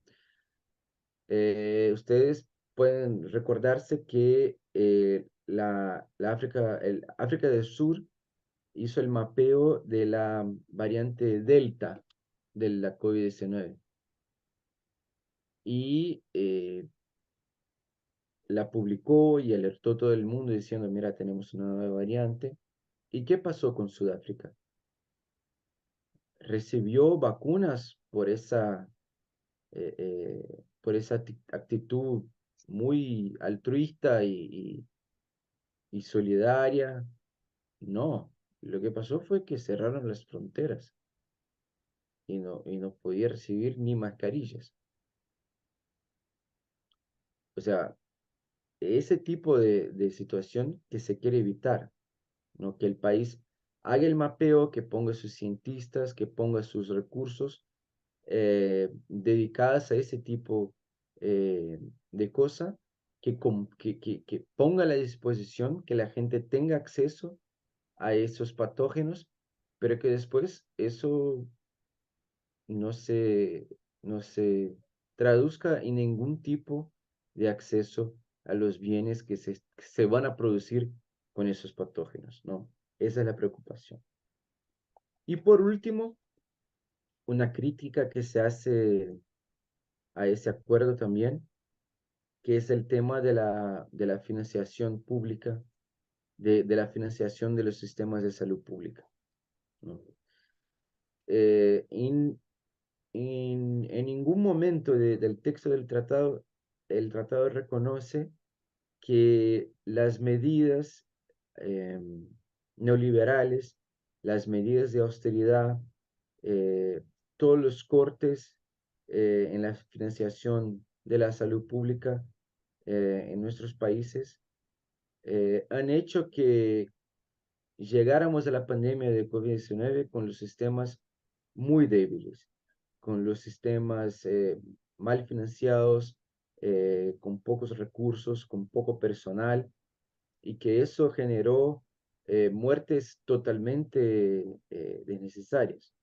Ustedes pueden recordarse que el África del Sur hizo el mapeo de la variante Delta de la COVID-19 y la publicó y alertó todo el mundo diciendo, mira, tenemos una nueva variante. ¿Y qué pasó con Sudáfrica? Recibió vacunas por esa actitud muy altruista y solidaria. No, lo que pasó fue que cerraron las fronteras y no podía recibir ni mascarillas. O sea, ese tipo de situación que se quiere evitar, ¿no? Que el país haga el mapeo, que ponga sus cientistas, que ponga sus recursos dedicadas a ese tipo de cosas, que ponga a la disposición, que la gente tenga acceso a esos patógenos, pero que después eso no se, no se traduzca en ningún tipo de acceso a los bienes que se van a producir con esos patógenos, ¿no? Esa es la preocupación. Y por último, una crítica que se hace a ese acuerdo también, que es el tema de la financiación pública, de la financiación de los sistemas de salud pública, ¿no? Eh, en, en ningún momento del texto del tratado, el tratado reconoce que las medidas eh, neoliberales, las medidas de austeridad, eh, todos los cortes en la financiación de la salud pública en nuestros países han hecho que llegáramos a la pandemia de COVID-19 con los sistemas muy débiles, con los sistemas mal financiados, con pocos recursos, con poco personal, y que eso generó muertes totalmente desnecesarias,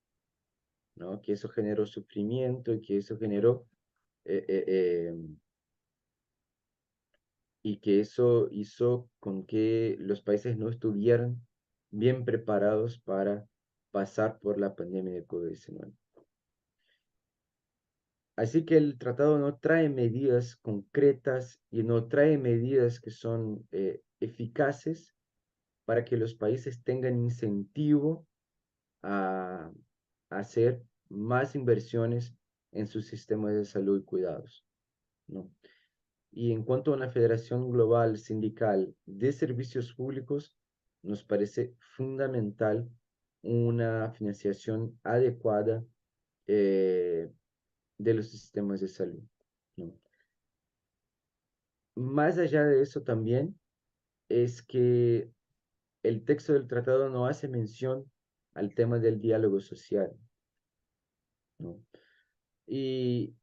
¿no? Que eso generó sufrimiento y que eso generó eh, eh, eh, y que eso hizo con que los países no estuvieran bien preparados para pasar por la pandemia de COVID-19. Así que el tratado no trae medidas concretas y no trae medidas que son eficaces para que los países tengan incentivo a hacer más inversiones en sus sistemas de salud y cuidados, ¿no? Y en cuanto a una federación global sindical de servicios públicos, nos parece fundamental una financiación adecuada eh, de los sistemas de salud, ¿no? Más allá de eso también es que el texto del tratado no hace mención al tema del diálogo social, ¿no? Y,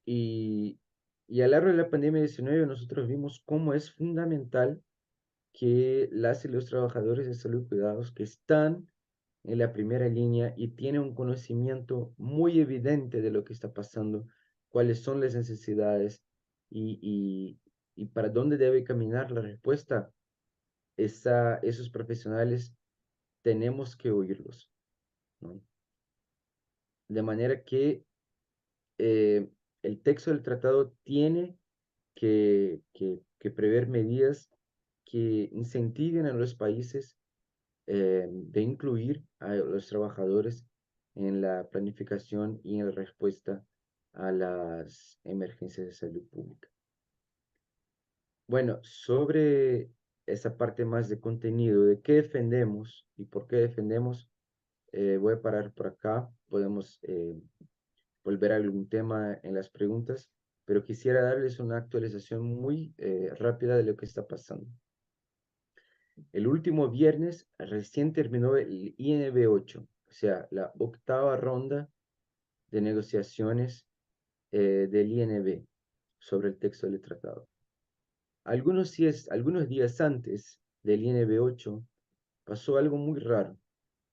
y, y a lo largo de la pandemia 19 nosotros vimos cómo es fundamental que las y los trabajadores de salud y cuidados que están en la primera línea y tienen un conocimiento muy evidente de lo que está pasando, cuáles son las necesidades y para dónde debe caminar la respuesta, esos profesionales tenemos que oírlos, ¿no? De manera que eh, el texto del tratado tiene que prever medidas que incentiven a los países de incluir a los trabajadores en la planificación y en la respuesta a las emergencias de salud pública. Bueno, sobre esa parte más de contenido, de qué defendemos y por qué defendemos, voy a parar por acá. Podemos volver a algún tema en las preguntas, pero quisiera darles una actualización muy rápida de lo que está pasando. El último viernes recién terminó el INB 8, o sea, la octava ronda de negociaciones del INB sobre el texto del tratado. Algunos días antes del INB 8 pasó algo muy raro,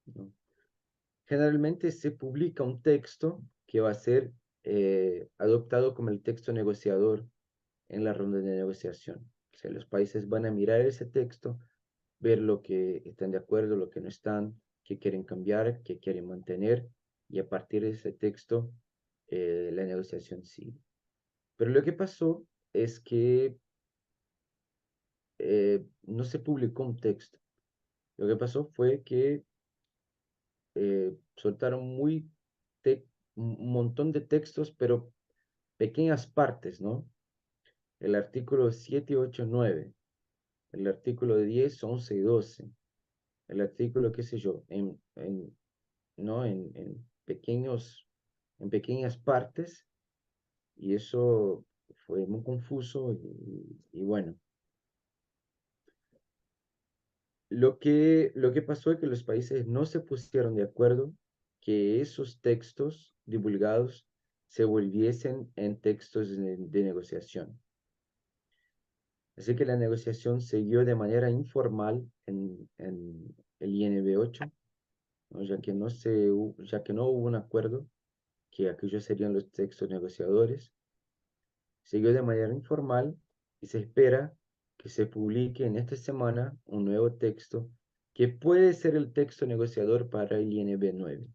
¿no? Generalmente se publica un texto que va a ser adoptado como el texto negociador en la ronda de negociación. O sea, los países van a mirar ese texto, ver lo que están de acuerdo, lo que no están, qué quieren cambiar, qué quieren mantener, y a partir de ese texto la negociación sigue. Pero lo que pasó es que no se publicó un texto. Lo que pasó fue que soltaron un montón de textos, pero pequeñas partes, ¿no? El artículo 7, 8, 9, el artículo 10, 11 y 12, el artículo, qué sé yo, ¿no? En pequeñas partes, y eso fue muy confuso y bueno. Lo que pasó es que los países no se pusieron de acuerdo que esos textos divulgados se volviesen en textos de negociación. Así que la negociación siguió de manera informal en el INB 8, ¿no? Ya que no hubo un acuerdo, que aquellos serían los textos negociadores. Siguió de manera informal y se espera que se publique en esta semana un nuevo texto que puede ser el texto negociador para el INB 9,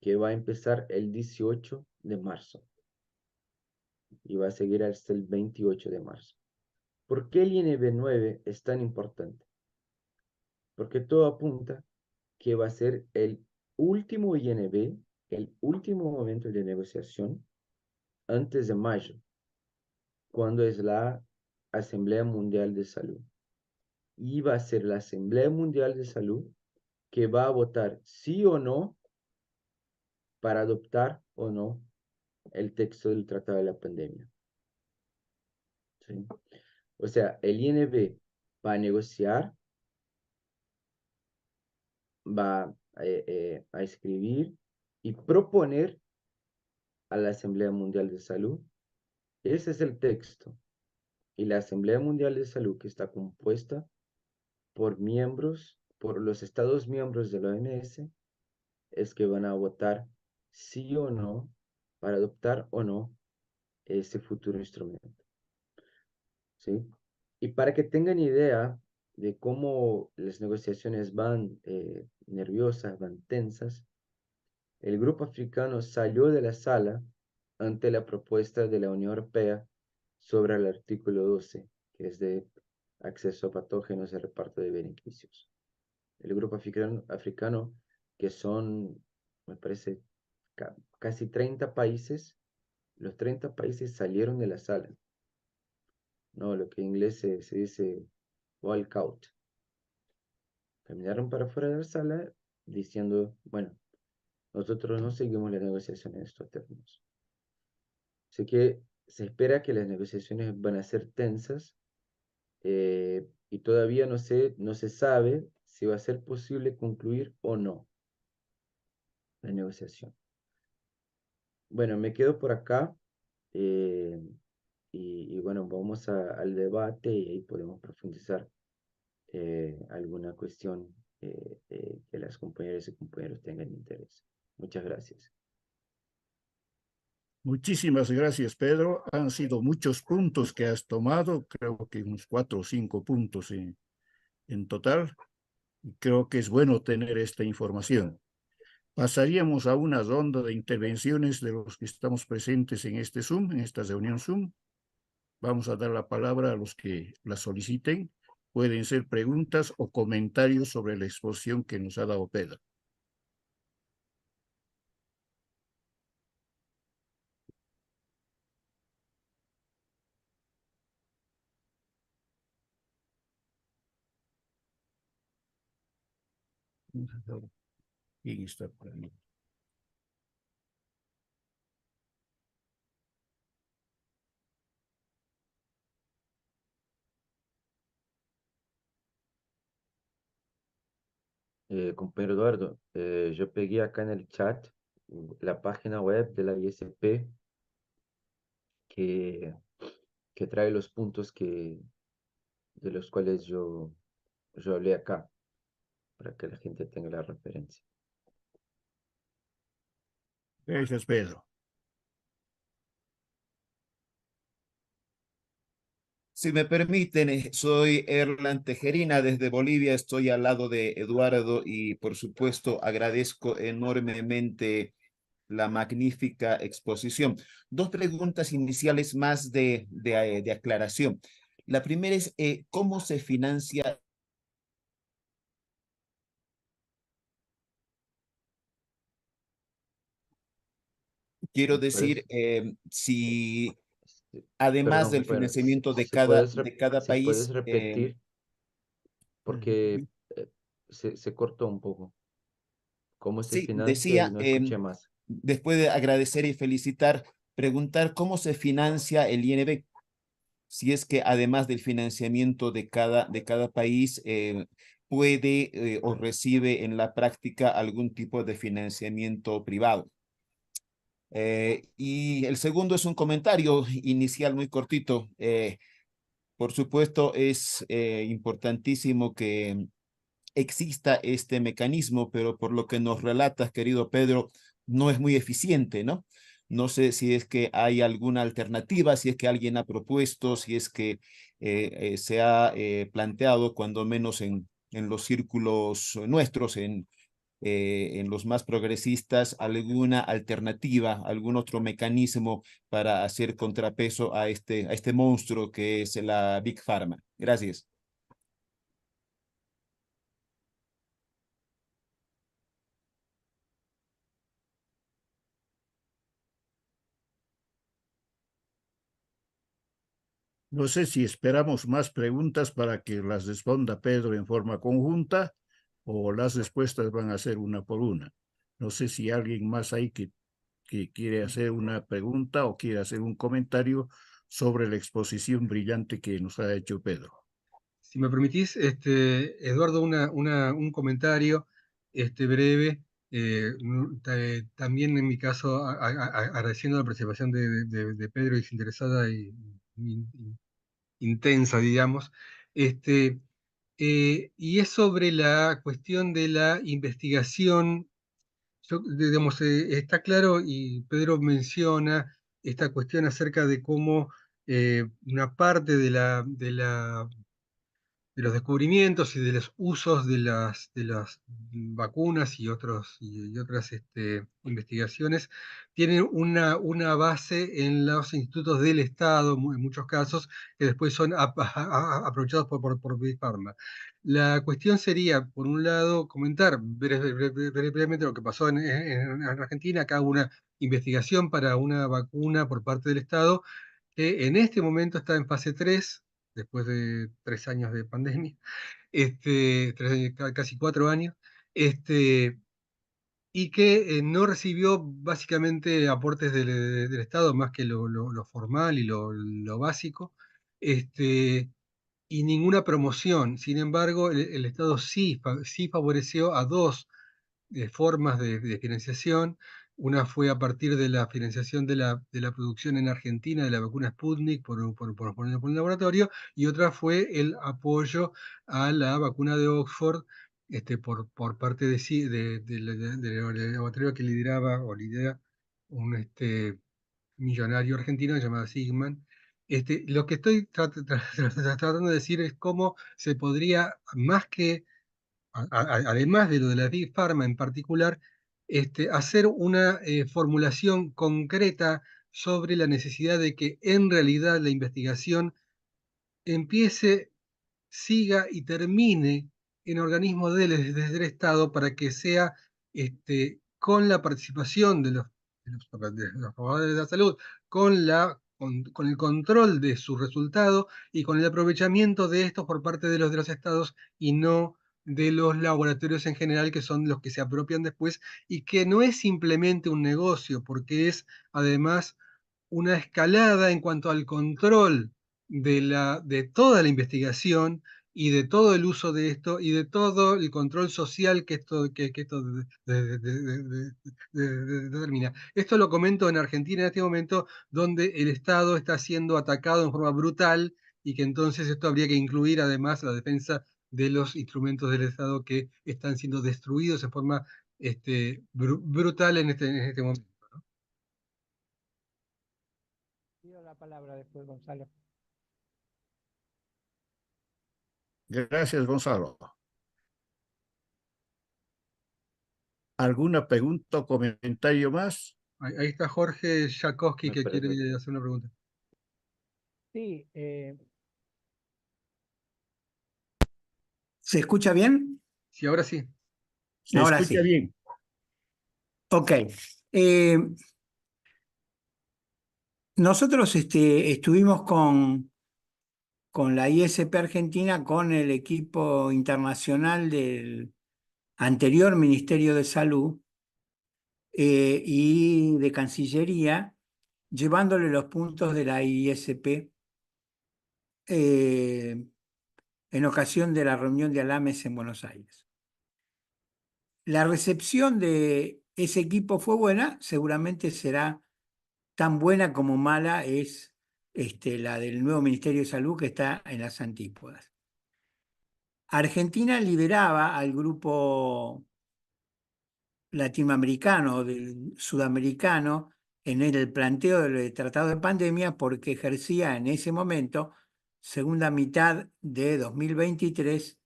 que va a empezar el 18 de marzo y va a seguir hasta el 28 de marzo. ¿Por qué el INB 9 es tan importante? Porque todo apunta que va a ser el último INB, el último momento de negociación antes de mayo, cuando es la Asamblea Mundial de Salud. Y va a ser la Asamblea Mundial de Salud que va a votar sí o no para adoptar o no el texto del Tratado de la Pandemia, ¿sí? O sea, el INB va a negociar, va a escribir y proponer a la Asamblea Mundial de Salud. Ese es el texto. Y la Asamblea Mundial de Salud, que está compuesta por los estados miembros de la OMS, es que van a votar sí o no para adoptar o no ese futuro instrumento, ¿sí? Y para que tengan idea de cómo las negociaciones van nerviosas, van tensas, el grupo africano salió de la sala ante la propuesta de la Unión Europea sobre el artículo 12, que es de acceso a patógenos y reparto de beneficios. El grupo africano que son, me parece, casi 30 países, los 30 países salieron de la sala, ¿no? Lo que en inglés se dice walkout. Caminaron para fuera de la sala diciendo, bueno, nosotros no seguimos las negociaciones en estos términos. Así que se espera que las negociaciones van a ser tensas y todavía no se sabe si va a ser posible concluir o no la negociación. Bueno, me quedo por acá eh, y bueno, vamos al debate y ahí podemos profundizar alguna cuestión que las compañeras y compañeros tengan interés. Muchas gracias. Muchísimas gracias, Pedro. Han sido muchos puntos que has tomado, creo que unos 4 o 5 puntos en total. Creo que es bueno tener esta información. Pasaríamos a una ronda de intervenciones de los que estamos presentes en este Zoom, en esta reunión Zoom. Vamos a dar la palabra a los que la soliciten. Pueden ser preguntas o comentarios sobre la exposición que nos ha dado Pedro. ¿Quién está por ahí? Compañero Eduardo, yo pegué acá en el chat la página web de la ISP que, que trae los puntos de los cuales yo hablé acá, para que la gente tenga la referencia. Gracias, Pedro. Si me permiten, soy Erlan Tejerina desde Bolivia, estoy al lado de Eduardo y por supuesto agradezco enormemente la magnífica exposición. Dos preguntas iniciales más de aclaración. La primera es, ¿cómo se financia? Quiero ¿Puedes, decir, si además perdón, del compañero, financiamiento de cada si puedes país, repetir, porque se cortó un poco. ¿Cómo se sí, financia? Y decía, no escuché más. después de agradecer y felicitar, preguntar cómo se financia el INB, si es que además del financiamiento de cada país, puede o recibe en la práctica algún tipo de financiamiento privado. Y el segundo es un comentario inicial muy cortito. Por supuesto, es importantísimo que exista este mecanismo, pero por lo que nos relatas, querido Pedro, no es muy eficiente, ¿no? No sé si es que hay alguna alternativa, si es que alguien ha propuesto, si es que se ha planteado, cuando menos en los círculos nuestros, en los más progresistas, alguna alternativa, algún otro mecanismo para hacer contrapeso a este monstruo que es la Big Pharma. Gracias. No sé si esperamos más preguntas para que las responda Pedro en forma conjunta o las respuestas van a ser una por una. No sé si alguien más hay que quiere hacer una pregunta o quiere hacer un comentario sobre la exposición brillante que nos ha hecho Pedro. Si me permitís, Eduardo, un comentario breve. También en mi caso, agradeciendo la participación de Pedro, desinteresada y intensa, digamos. y es sobre la cuestión de la investigación. Digamos, está claro y Pedro menciona esta cuestión acerca de cómo una parte de los descubrimientos y de los usos de las vacunas y otras investigaciones tienen una base en los institutos del Estado, en muchos casos, que después son aprovechados por Big Pharma. La cuestión sería, por un lado, comentar brevemente lo que pasó en Argentina. Acá hubo una investigación para una vacuna por parte del Estado que en este momento está en fase 3 después de 3 años de pandemia, casi 4 años, y que no recibió básicamente aportes del Estado más que lo formal y lo básico, y ninguna promoción. Sin embargo, el Estado sí favoreció a dos formas de financiación. Una fue a partir de la financiación de la producción en Argentina de la vacuna Sputnik por un laboratorio, y otra fue el apoyo a la vacuna de Oxford por parte del laboratorio que lidera un millonario argentino llamado Sigman. Lo que estoy tratando de decir es cómo se podría, más que además de lo de la Big Pharma en particular, hacer una formulación concreta sobre la necesidad de que en realidad la investigación empiece, siga y termine en organismos desde el Estado para que sea con la participación de los trabajadores de la salud, con el control de su resultado y con el aprovechamiento de estos por parte de los estados y no de los laboratorios en general, que son los que se apropian después, y que no es simplemente un negocio, porque es además una escalada en cuanto al control de toda la investigación y de todo el uso de esto y de todo el control social que esto determina. Esto lo comento en Argentina en este momento, donde el Estado está siendo atacado en forma brutal, y que entonces esto habría que incluir además la defensa de los instrumentos del Estado que están siendo destruidos en forma brutal en este momento. Pido la palabra después, Gonzalo. Gracias, Gonzalo. ¿Alguna pregunta o comentario más? Ahí está Jorge Jakowski que quiere hacer una pregunta. Sí, ¿se escucha bien? Sí, ahora sí. Se Ahora escucha sí. bien. Ok. Nosotros estuvimos con la ISP Argentina, con el equipo internacional del anterior Ministerio de Salud y de Cancillería, llevándole los puntos de la ISP en ocasión de la reunión de Alames en Buenos Aires. La recepción de ese equipo fue buena, seguramente será tan buena como mala es la del nuevo Ministerio de Salud, que está en las antípodas. Argentina liberaba al grupo latinoamericano, del sudamericano, en el planteo del tratado de pandemia, porque ejercía en ese momento, segunda mitad de 2023,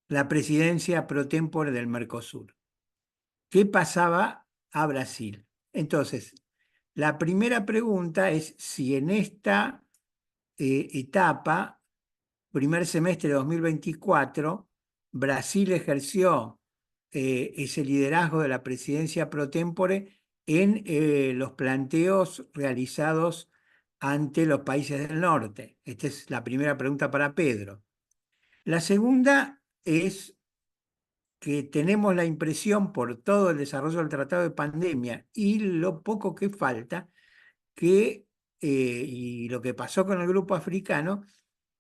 la presidencia pro tempore del Mercosur. ¿Qué pasaba a Brasil? Entonces, la primera pregunta es si en esta etapa, primer semestre de 2024, Brasil ejerció ese liderazgo de la presidencia pro tempore en los planteos realizados ante los países del norte. Esta es la primera pregunta para Pedro. La segunda es que tenemos la impresión, por todo el desarrollo del tratado de pandemia y lo poco que falta, y lo que pasó con el grupo africano,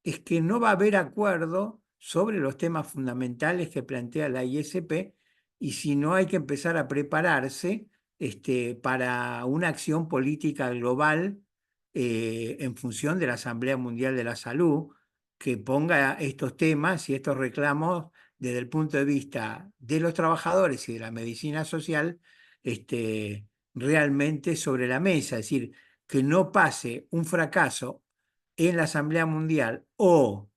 es que no va a haber acuerdo sobre los temas fundamentales que plantea la ISP, y si no hay que empezar a prepararse para una acción política global en función de la Asamblea Mundial de la Salud, que ponga estos temas y estos reclamos desde el punto de vista de los trabajadores y de la medicina social, realmente sobre la mesa. Es decir, que no pase un fracaso en la Asamblea Mundial o,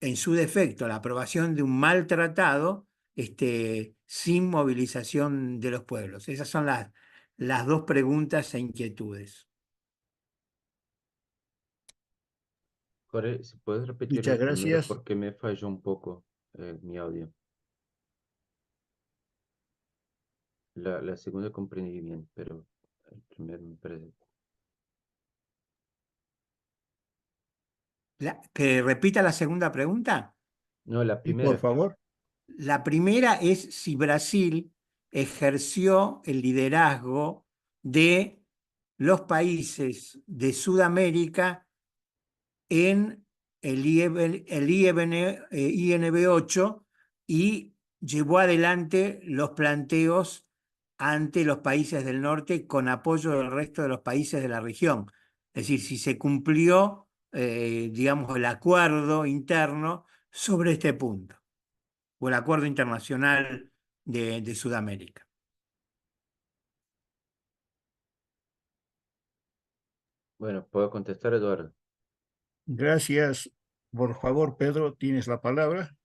en su defecto, la aprobación de un mal tratado, sin movilización de los pueblos. Esas son las dos preguntas e inquietudes. Jorge, si puedes repetir Muchas la primera gracias. porque me falló un poco mi audio. La segunda comprendí bien, pero el primero me parece. ¿Que repita la segunda pregunta? No, la Y por primera. favor, La primera es si Brasil ejerció el liderazgo de los países de Sudamérica en el INB8 y llevó adelante los planteos ante los países del norte con apoyo del resto de los países de la región. Es decir, si se cumplió, digamos, el acuerdo interno sobre este punto, o el acuerdo internacional de Sudamérica. Bueno, puedo contestar, Eduardo. gracias. Por favor, Pedro, tienes la palabra.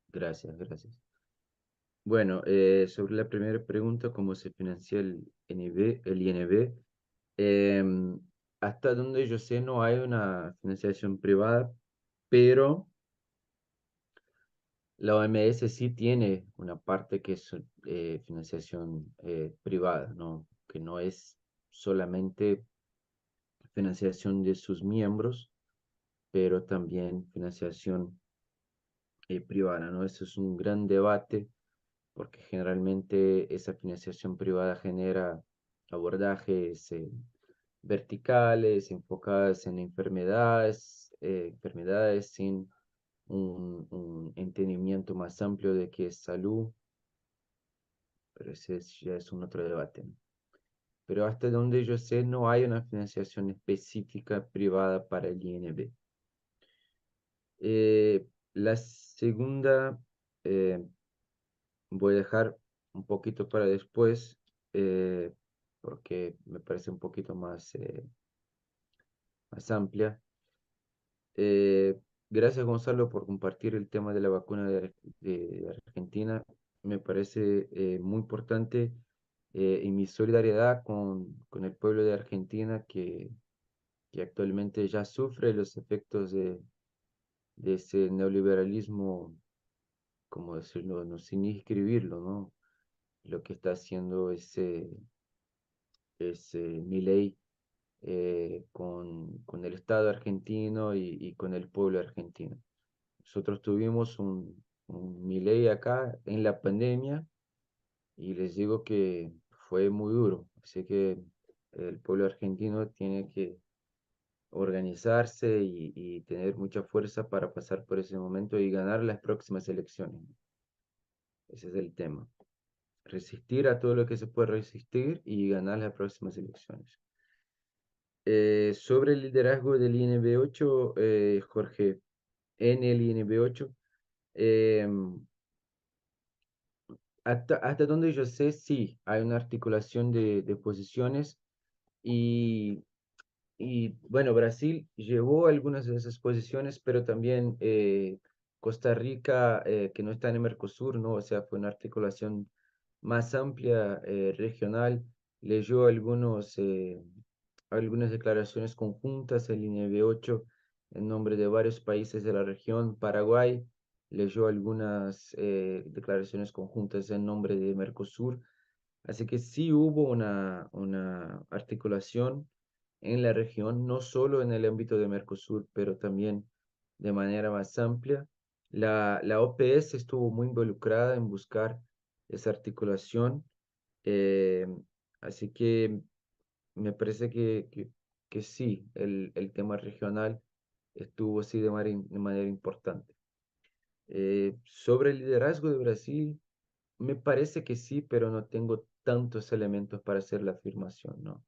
Gracias, gracias. Bueno, sobre la primera pregunta, ¿cómo se financia el INB? Hasta donde yo sé, no hay una financiación privada, pero la OMS sí tiene una parte que es financiación privada, ¿no? Que no es solamente financiación de sus miembros, pero también financiación privada, ¿no? Eso es un gran debate porque generalmente esa financiación privada genera abordajes verticales, enfocadas en enfermedades sin un entendimiento más amplio de qué es salud, pero ya es un otro debate, ¿no? Pero hasta donde yo sé, no hay una financiación específica privada para el INB. La segunda, eh, voy a dejar un poquito para después, eh, porque me parece un poquito más amplia. Gracias, Gonzalo, por compartir el tema de la vacuna de Argentina. Me parece muy importante, y mi solidaridad con el pueblo de Argentina que actualmente ya sufre los efectos de ese neoliberalismo, como decirlo, no, sin escribirlo, ¿no? Lo que está haciendo ese Milei con el Estado argentino y con el pueblo argentino. Nosotros tuvimos un Milei acá en la pandemia y les digo que fue muy duro. Así que el pueblo argentino tiene que organizarse y tener mucha fuerza para pasar por ese momento y ganar las próximas elecciones. Ese es el tema. Resistir a todo lo que se puede resistir y ganar las próximas elecciones. Sobre el liderazgo del INB8, Jorge, en el INB8, hasta donde yo sé, sí, hay una articulación de posiciones y, bueno, Brasil llevó algunas de esas posiciones, pero también Costa Rica, que no está en el Mercosur, ¿no? O sea, fue una articulación más amplia, regional, leyó algunas declaraciones conjuntas en línea B8 en nombre de varios países de la región. Paraguay leyó algunas declaraciones conjuntas en nombre de Mercosur. Así que sí hubo una articulación en la región, no solo en el ámbito de Mercosur, pero también de manera más amplia. La OPS estuvo muy involucrada en buscar esa articulación. eh, Así que me parece que sí, el tema regional estuvo sí de manera importante. Sobre el liderazgo de Brasil, me parece que sí, pero no tengo tantos elementos para hacer la afirmación, ¿no?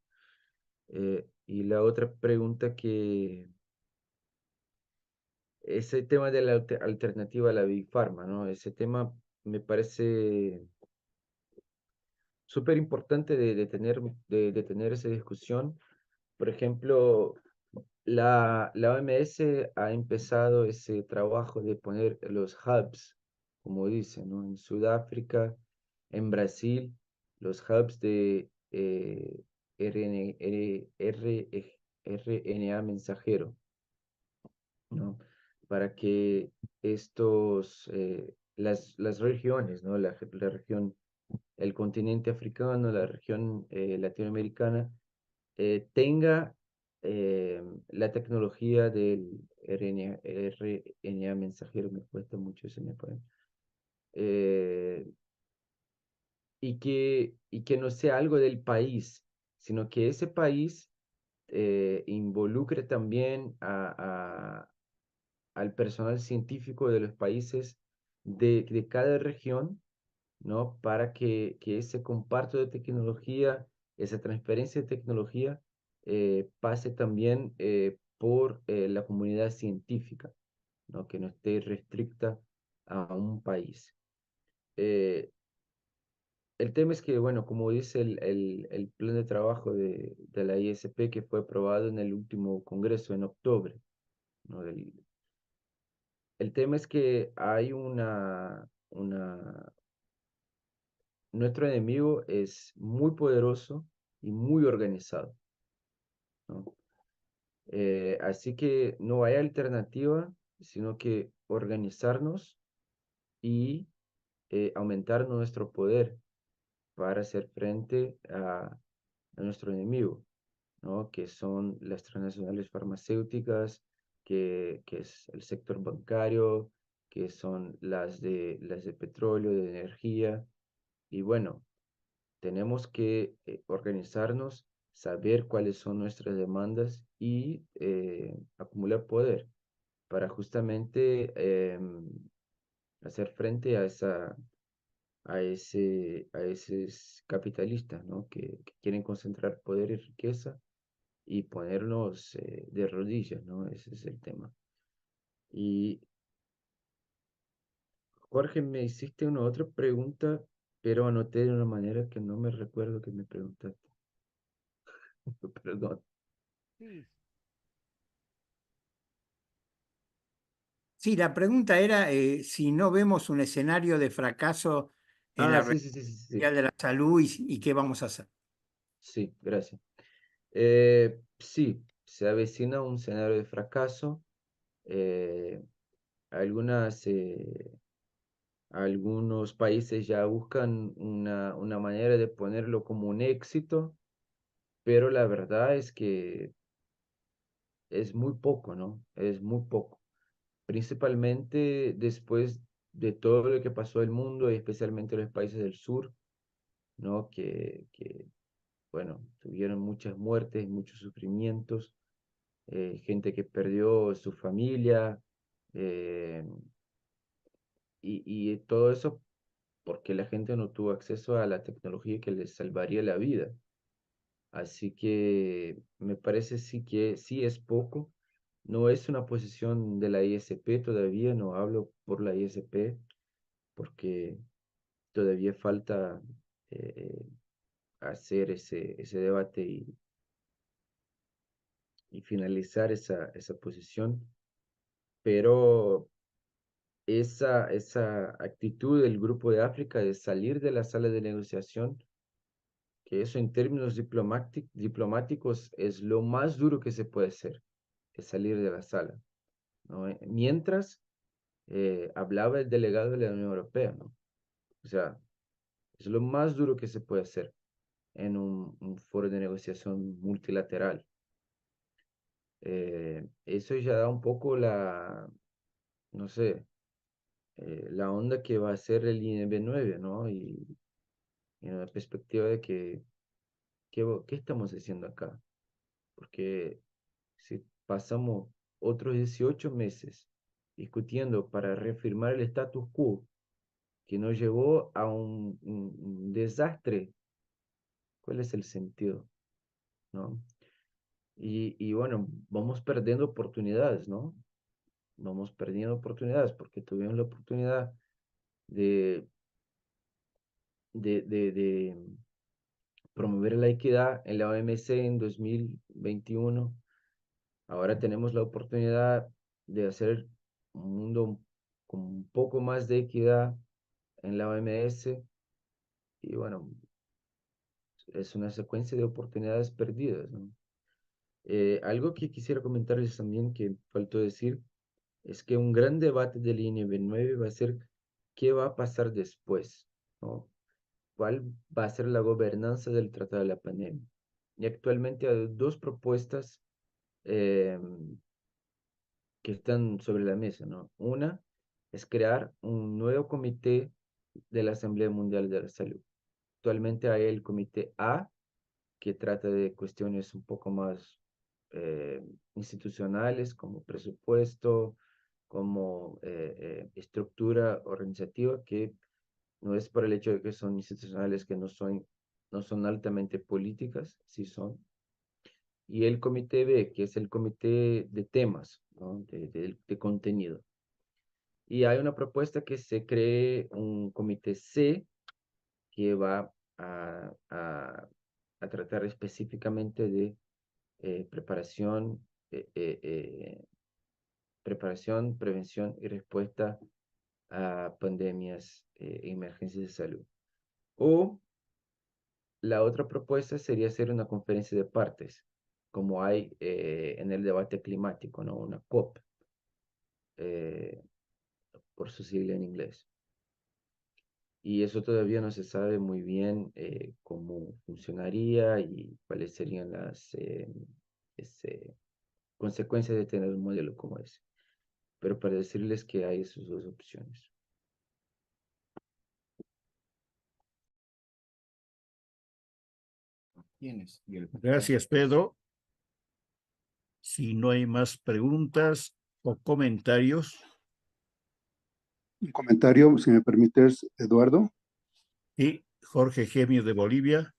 Y la otra pregunta ese tema de la alternativa a la Big Pharma, ¿no? Ese tema me parece súper importante de tener esa discusión. Por ejemplo, la OMS ha empezado ese trabajo de poner los hubs, como dicen, ¿no? En Sudáfrica, en Brasil, los hubs de RNA mensajero, ¿no? Para que las regiones, ¿no? La región, el continente africano, la región latinoamericana, tenga la tecnología del RNA mensajero, me cuesta mucho ese me puede, y que no sea algo del país, sino que ese país involucre también al personal científico de los países de cada región, ¿no? Para que ese comparto de tecnología, esa transferencia de tecnología, pase también por la comunidad científica, ¿no? Que no esté restricta a un país. El tema es que, bueno, como dice el plan de trabajo de la ISP que fue aprobado en el último congreso en octubre, ¿no? El tema es que hay nuestro enemigo es muy poderoso y muy organizado, ¿no? Así que no hay alternativa, sino que organizarnos y aumentar nuestro poder para hacer frente a nuestro enemigo, ¿no? Que son las transnacionales farmacéuticas, que es el sector bancario, que son las de petróleo, de energía. Y bueno, tenemos que organizarnos, saber cuáles son nuestras demandas y acumular poder para justamente hacer frente a esos capitalistas, ¿no? Que quieren concentrar poder y riqueza y ponernos de rodillas, ¿no? Ese es el tema. Y Jorge, me hiciste una otra pregunta, pero anoté de una manera que no me recuerdo que me preguntaste. Perdón. Sí, Sí, la pregunta era si no vemos un escenario de fracaso en Ah, la sí, Red sí, sí, sí, sí. Mundial de la Salud y qué vamos a hacer. Sí, gracias. Sí, se avecina un escenario de fracaso. Eh, algunas, algunos países ya buscan una manera de ponerlo como un éxito, pero la verdad es que es muy poco, ¿no? Es muy poco. Principalmente después de todo lo que pasó en el mundo y especialmente los países del sur, ¿no? Bueno, tuvieron muchas muertes, muchos sufrimientos, gente que perdió su familia, eh, y todo eso porque la gente no tuvo acceso a la tecnología que les salvaría la vida. Así que me parece sí que sí es poco. No es una posición de la ISP todavía, no hablo por la ISP porque todavía falta eh, hacer ese debate y finalizar esa posición, pero esa actitud del Grupo de África de salir de la sala de negociación, que eso en términos diplomáticos es lo más duro que se puede hacer, es salir de la sala, ¿no? Mientras hablaba el delegado de la Unión Europea, ¿no? O sea, es lo más duro que se puede hacer en un foro de negociación multilateral. Eso ya da un poco no sé, la onda que va a ser el INB9, ¿no? Y en la perspectiva de ¿qué estamos haciendo acá? Porque si pasamos otros 18 meses discutiendo para reafirmar el status quo que nos llevó a un desastre, ¿cuál es el sentido? ¿No? Y bueno, vamos perdiendo oportunidades, ¿no? vamos perdiendo oportunidades porque tuvimos la oportunidad de, de promover la equidad en la OMC en 2021. Ahora tenemos la oportunidad de hacer un mundo con un poco más de equidad en la OMS y bueno, es una secuencia de oportunidades perdidas, ¿no? Algo que quisiera comentarles también que faltó decir es que un gran debate del INB9 va a ser qué va a pasar después, ¿no? ¿Cuál va a ser la gobernanza del Tratado de la Pandemia? Y actualmente hay dos propuestas eh, que están sobre la mesa, ¿no? Una es crear un nuevo comité de la Asamblea Mundial de la Salud. Actualmente hay el comité A, que trata de cuestiones un poco más institucionales, como presupuesto, como estructura organizativa, que no es por el hecho de que son institucionales que no son altamente políticas, sí son. Y el comité B, que es el comité de temas, ¿no? de contenido. Y hay una propuesta que se cree un comité C que va a tratar específicamente de preparación, preparación, prevención y respuesta a pandemias e emergencias de salud. O la otra propuesta sería hacer una conferencia de partes, como hay en el debate climático, ¿no? Una COP, eh, por su sigla en inglés. Y eso todavía no se sabe muy bien cómo funcionaría y cuáles serían las consecuencias de tener un modelo como ese. Pero para decirles que hay esas dos opciones. ¿Tienes? Gracias, Pedro. Si no hay más preguntas o comentarios, Un comentario, si me permites, Eduardo. y Jorge Gemio de Bolivia.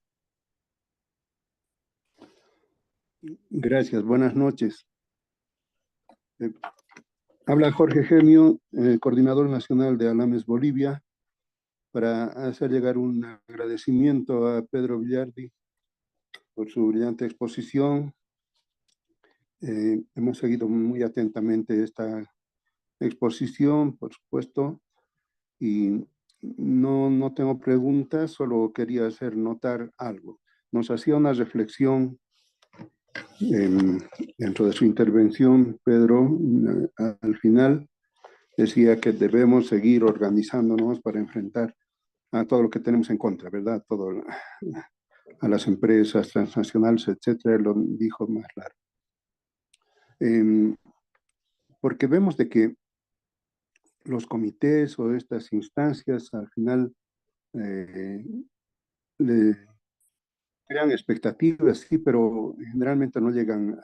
Gracias, buenas noches. Habla Jorge Gemio, coordinador nacional de Alames Bolivia, para hacer llegar un agradecimiento a Pedro Villardi por su brillante exposición. Hemos seguido muy atentamente esta exposición, por supuesto, y no tengo preguntas, solo quería hacer notar algo. Nos hacía una reflexión dentro de su intervención, Pedro, al final decía que debemos seguir organizándonos para enfrentar a todo lo que tenemos en contra, ¿verdad? Todo, a las empresas transnacionales, etcétera, lo dijo más claro. Porque vemos de que los comités o estas instancias al final le crean expectativas, sí, pero generalmente no llegan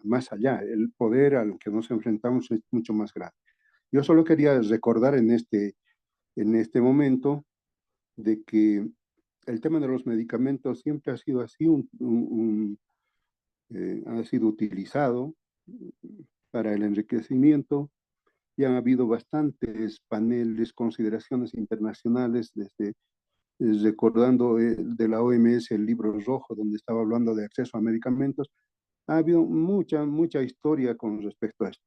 más allá. El poder al que nos enfrentamos es mucho más grande. Yo solo quería recordar en este momento de que el tema de los medicamentos siempre ha sido así, ha sido utilizado para el enriquecimiento. Ya han habido bastantes paneles, consideraciones internacionales, desde recordando de la OMS el libro rojo, donde estaba hablando de acceso a medicamentos. Ha habido mucha historia con respecto a esto.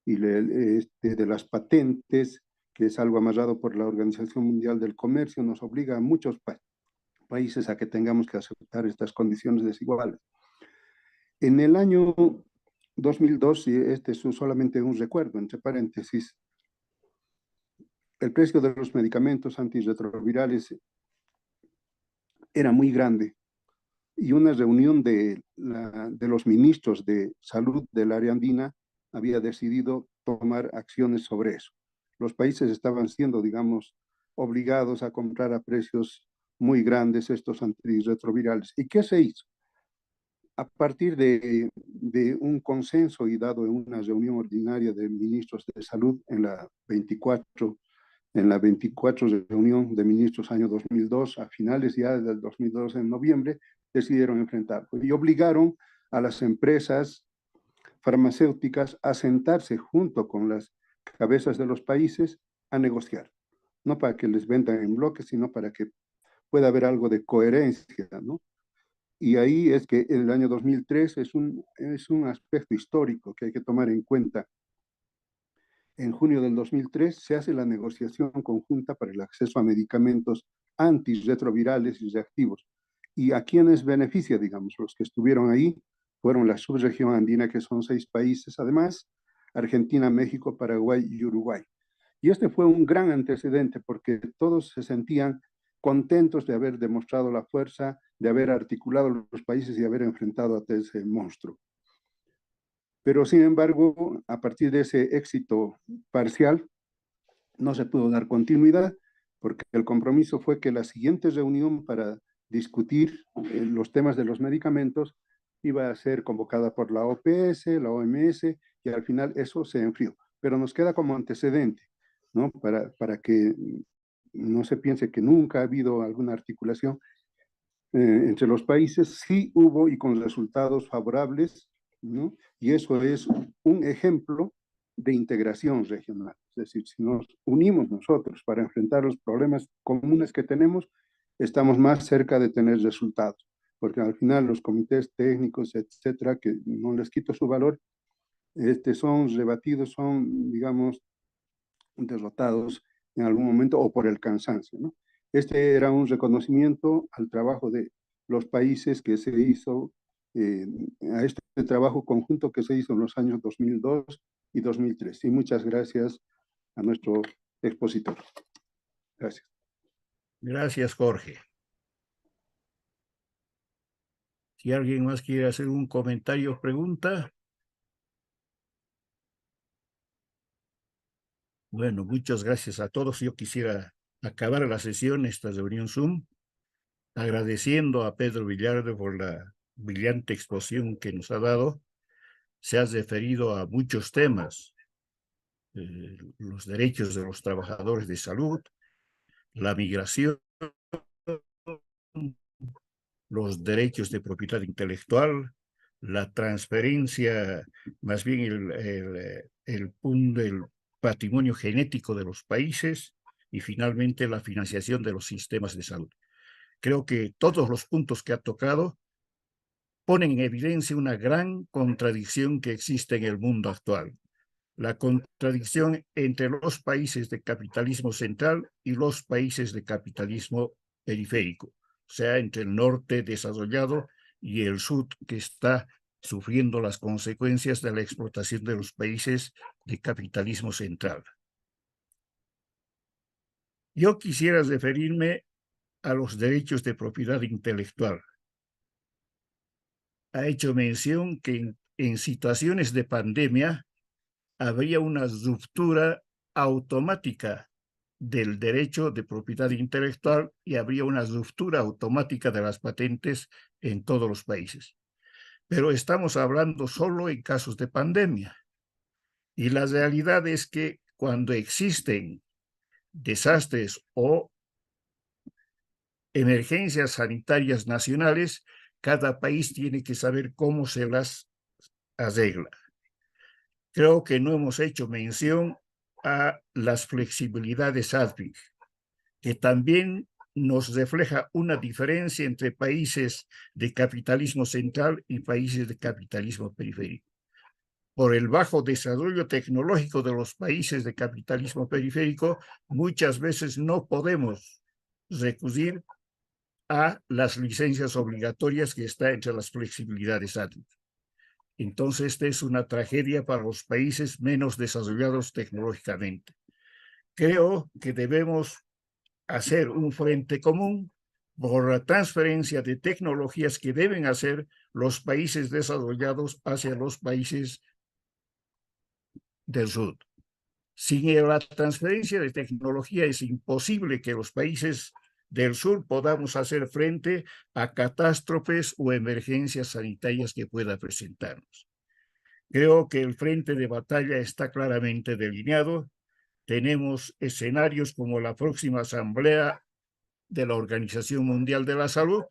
Y de las patentes, que es algo amarrado por la Organización Mundial del Comercio, nos obliga a muchos países a que tengamos que aceptar estas condiciones desiguales. En el año 2002, y este es solamente un recuerdo, entre paréntesis, el precio de los medicamentos antirretrovirales era muy grande y una reunión de los ministros de salud del área andina había decidido tomar acciones sobre eso. Los países estaban siendo, digamos, obligados a comprar a precios muy grandes estos antirretrovirales. ¿Y qué se hizo? A partir de un consenso y dado en una reunión ordinaria de ministros de salud en la 24 reunión de ministros año 2002, a finales ya del 2002, en noviembre, decidieron enfrentarlo y obligaron a las empresas farmacéuticas a sentarse junto con las cabezas de los países a negociar, no para que les vendan en bloque, sino para que pueda haber algo de coherencia, ¿no? Y ahí es que el año 2003 es un aspecto histórico que hay que tomar en cuenta. En junio del 2003 se hace la negociación conjunta para el acceso a medicamentos antirretrovirales y reactivos. ¿Y a quiénes beneficia, digamos? Los que estuvieron ahí fueron la subregión andina, que son 6 países, además, Argentina, México, Paraguay y Uruguay. Y este fue un gran antecedente porque todos se sentían contentos de haber demostrado la fuerza, de haber articulado los países y haber enfrentado a ese monstruo. Pero, sin embargo, a partir de ese éxito parcial, no se pudo dar continuidad, porque el compromiso fue que la siguiente reunión para discutir los temas de los medicamentos iba a ser convocada por la OPS, la OMS, y al final eso se enfrió. Pero nos queda como antecedente, ¿no? Para que no se piense que nunca ha habido alguna articulación entre los países, sí hubo y con resultados favorables, ¿no? Y eso es un ejemplo de integración regional. Es decir, si nos unimos nosotros para enfrentar los problemas comunes que tenemos, estamos más cerca de tener resultados, porque al final los comités técnicos, etcétera, que no les quito su valor, son rebatidos, son, digamos, derrotados en algún momento o por el cansancio, ¿no? Este era un reconocimiento al trabajo de los países que se hizo, a este trabajo conjunto que se hizo en los años 2002 y 2003. Y muchas gracias a nuestro expositor. Gracias. Gracias, Jorge. Si alguien más quiere hacer un comentario o pregunta. Bueno, muchas gracias a todos. Yo quisiera acabar la sesión, esta reunión Zoom, agradeciendo a Pedro Villardo por la brillante exposición que nos ha dado. Se ha referido a muchos temas, los derechos de los trabajadores de salud, la migración, los derechos de propiedad intelectual, la transferencia, más bien el punto del patrimonio genético de los países y finalmente la financiación de los sistemas de salud. Creo que todos los puntos que ha tocado ponen en evidencia una gran contradicción que existe en el mundo actual. La contradicción entre los países de capitalismo central y los países de capitalismo periférico, o sea, entre el norte desarrollado y el sur que está sufriendo las consecuencias de la explotación de los países de capitalismo central. Yo quisiera referirme a los derechos de propiedad intelectual. Ha hecho mención que en situaciones de pandemia habría una ruptura automática del derecho de propiedad intelectual y habría una ruptura automática de las patentes en todos los países. Pero estamos hablando solo en casos de pandemia. Y la realidad es que cuando existen desastres o emergencias sanitarias nacionales, cada país tiene que saber cómo se las arregla. Creo que no hemos hecho mención a las flexibilidades ADPIC, que también nos refleja una diferencia entre países de capitalismo central y países de capitalismo periférico. Por el bajo desarrollo tecnológico de los países de capitalismo periférico, muchas veces no podemos recurrir a las licencias obligatorias que está entre las flexibilidades ADPIC. Entonces, esta es una tragedia para los países menos desarrollados tecnológicamente. Creo que debemos hacer un frente común por la transferencia de tecnologías que deben hacer los países desarrollados hacia los países del sur. Sin la transferencia de tecnología es imposible que los países del sur podamos hacer frente a catástrofes o emergencias sanitarias que pueda presentarnos. Creo que el frente de batalla está claramente delineado. Tenemos escenarios como la próxima asamblea de la Organización Mundial de la Salud,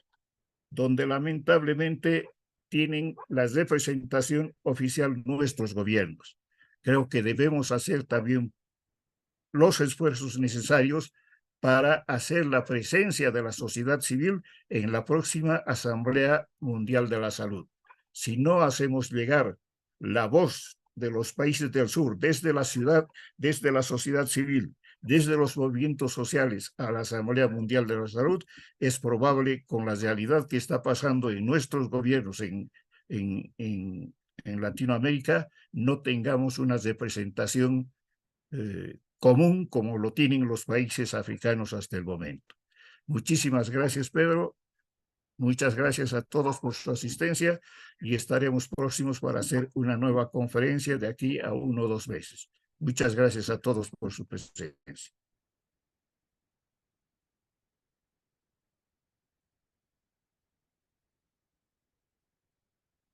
donde lamentablemente tienen la representación oficial nuestros gobiernos. Creo que debemos hacer también los esfuerzos necesarios para hacer la presencia de la sociedad civil en la próxima Asamblea Mundial de la Salud. Si no hacemos llegar la voz de los países del sur, desde la ciudad, desde la sociedad civil, desde los movimientos sociales a la Asamblea Mundial de la Salud, es probable, con la realidad que está pasando en nuestros gobiernos en Latinoamérica, no tengamos una representación común como lo tienen los países africanos hasta el momento. Muchísimas gracias, Pedro. Muchas gracias a todos por su asistencia y estaremos próximos para hacer una nueva conferencia de aquí a 1 o 2 meses. Muchas gracias a todos por su presencia.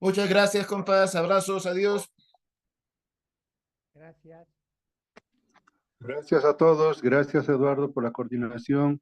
Muchas gracias, compas. Abrazos, adiós. Gracias. Gracias a todos. Gracias, Eduardo, por la coordinación.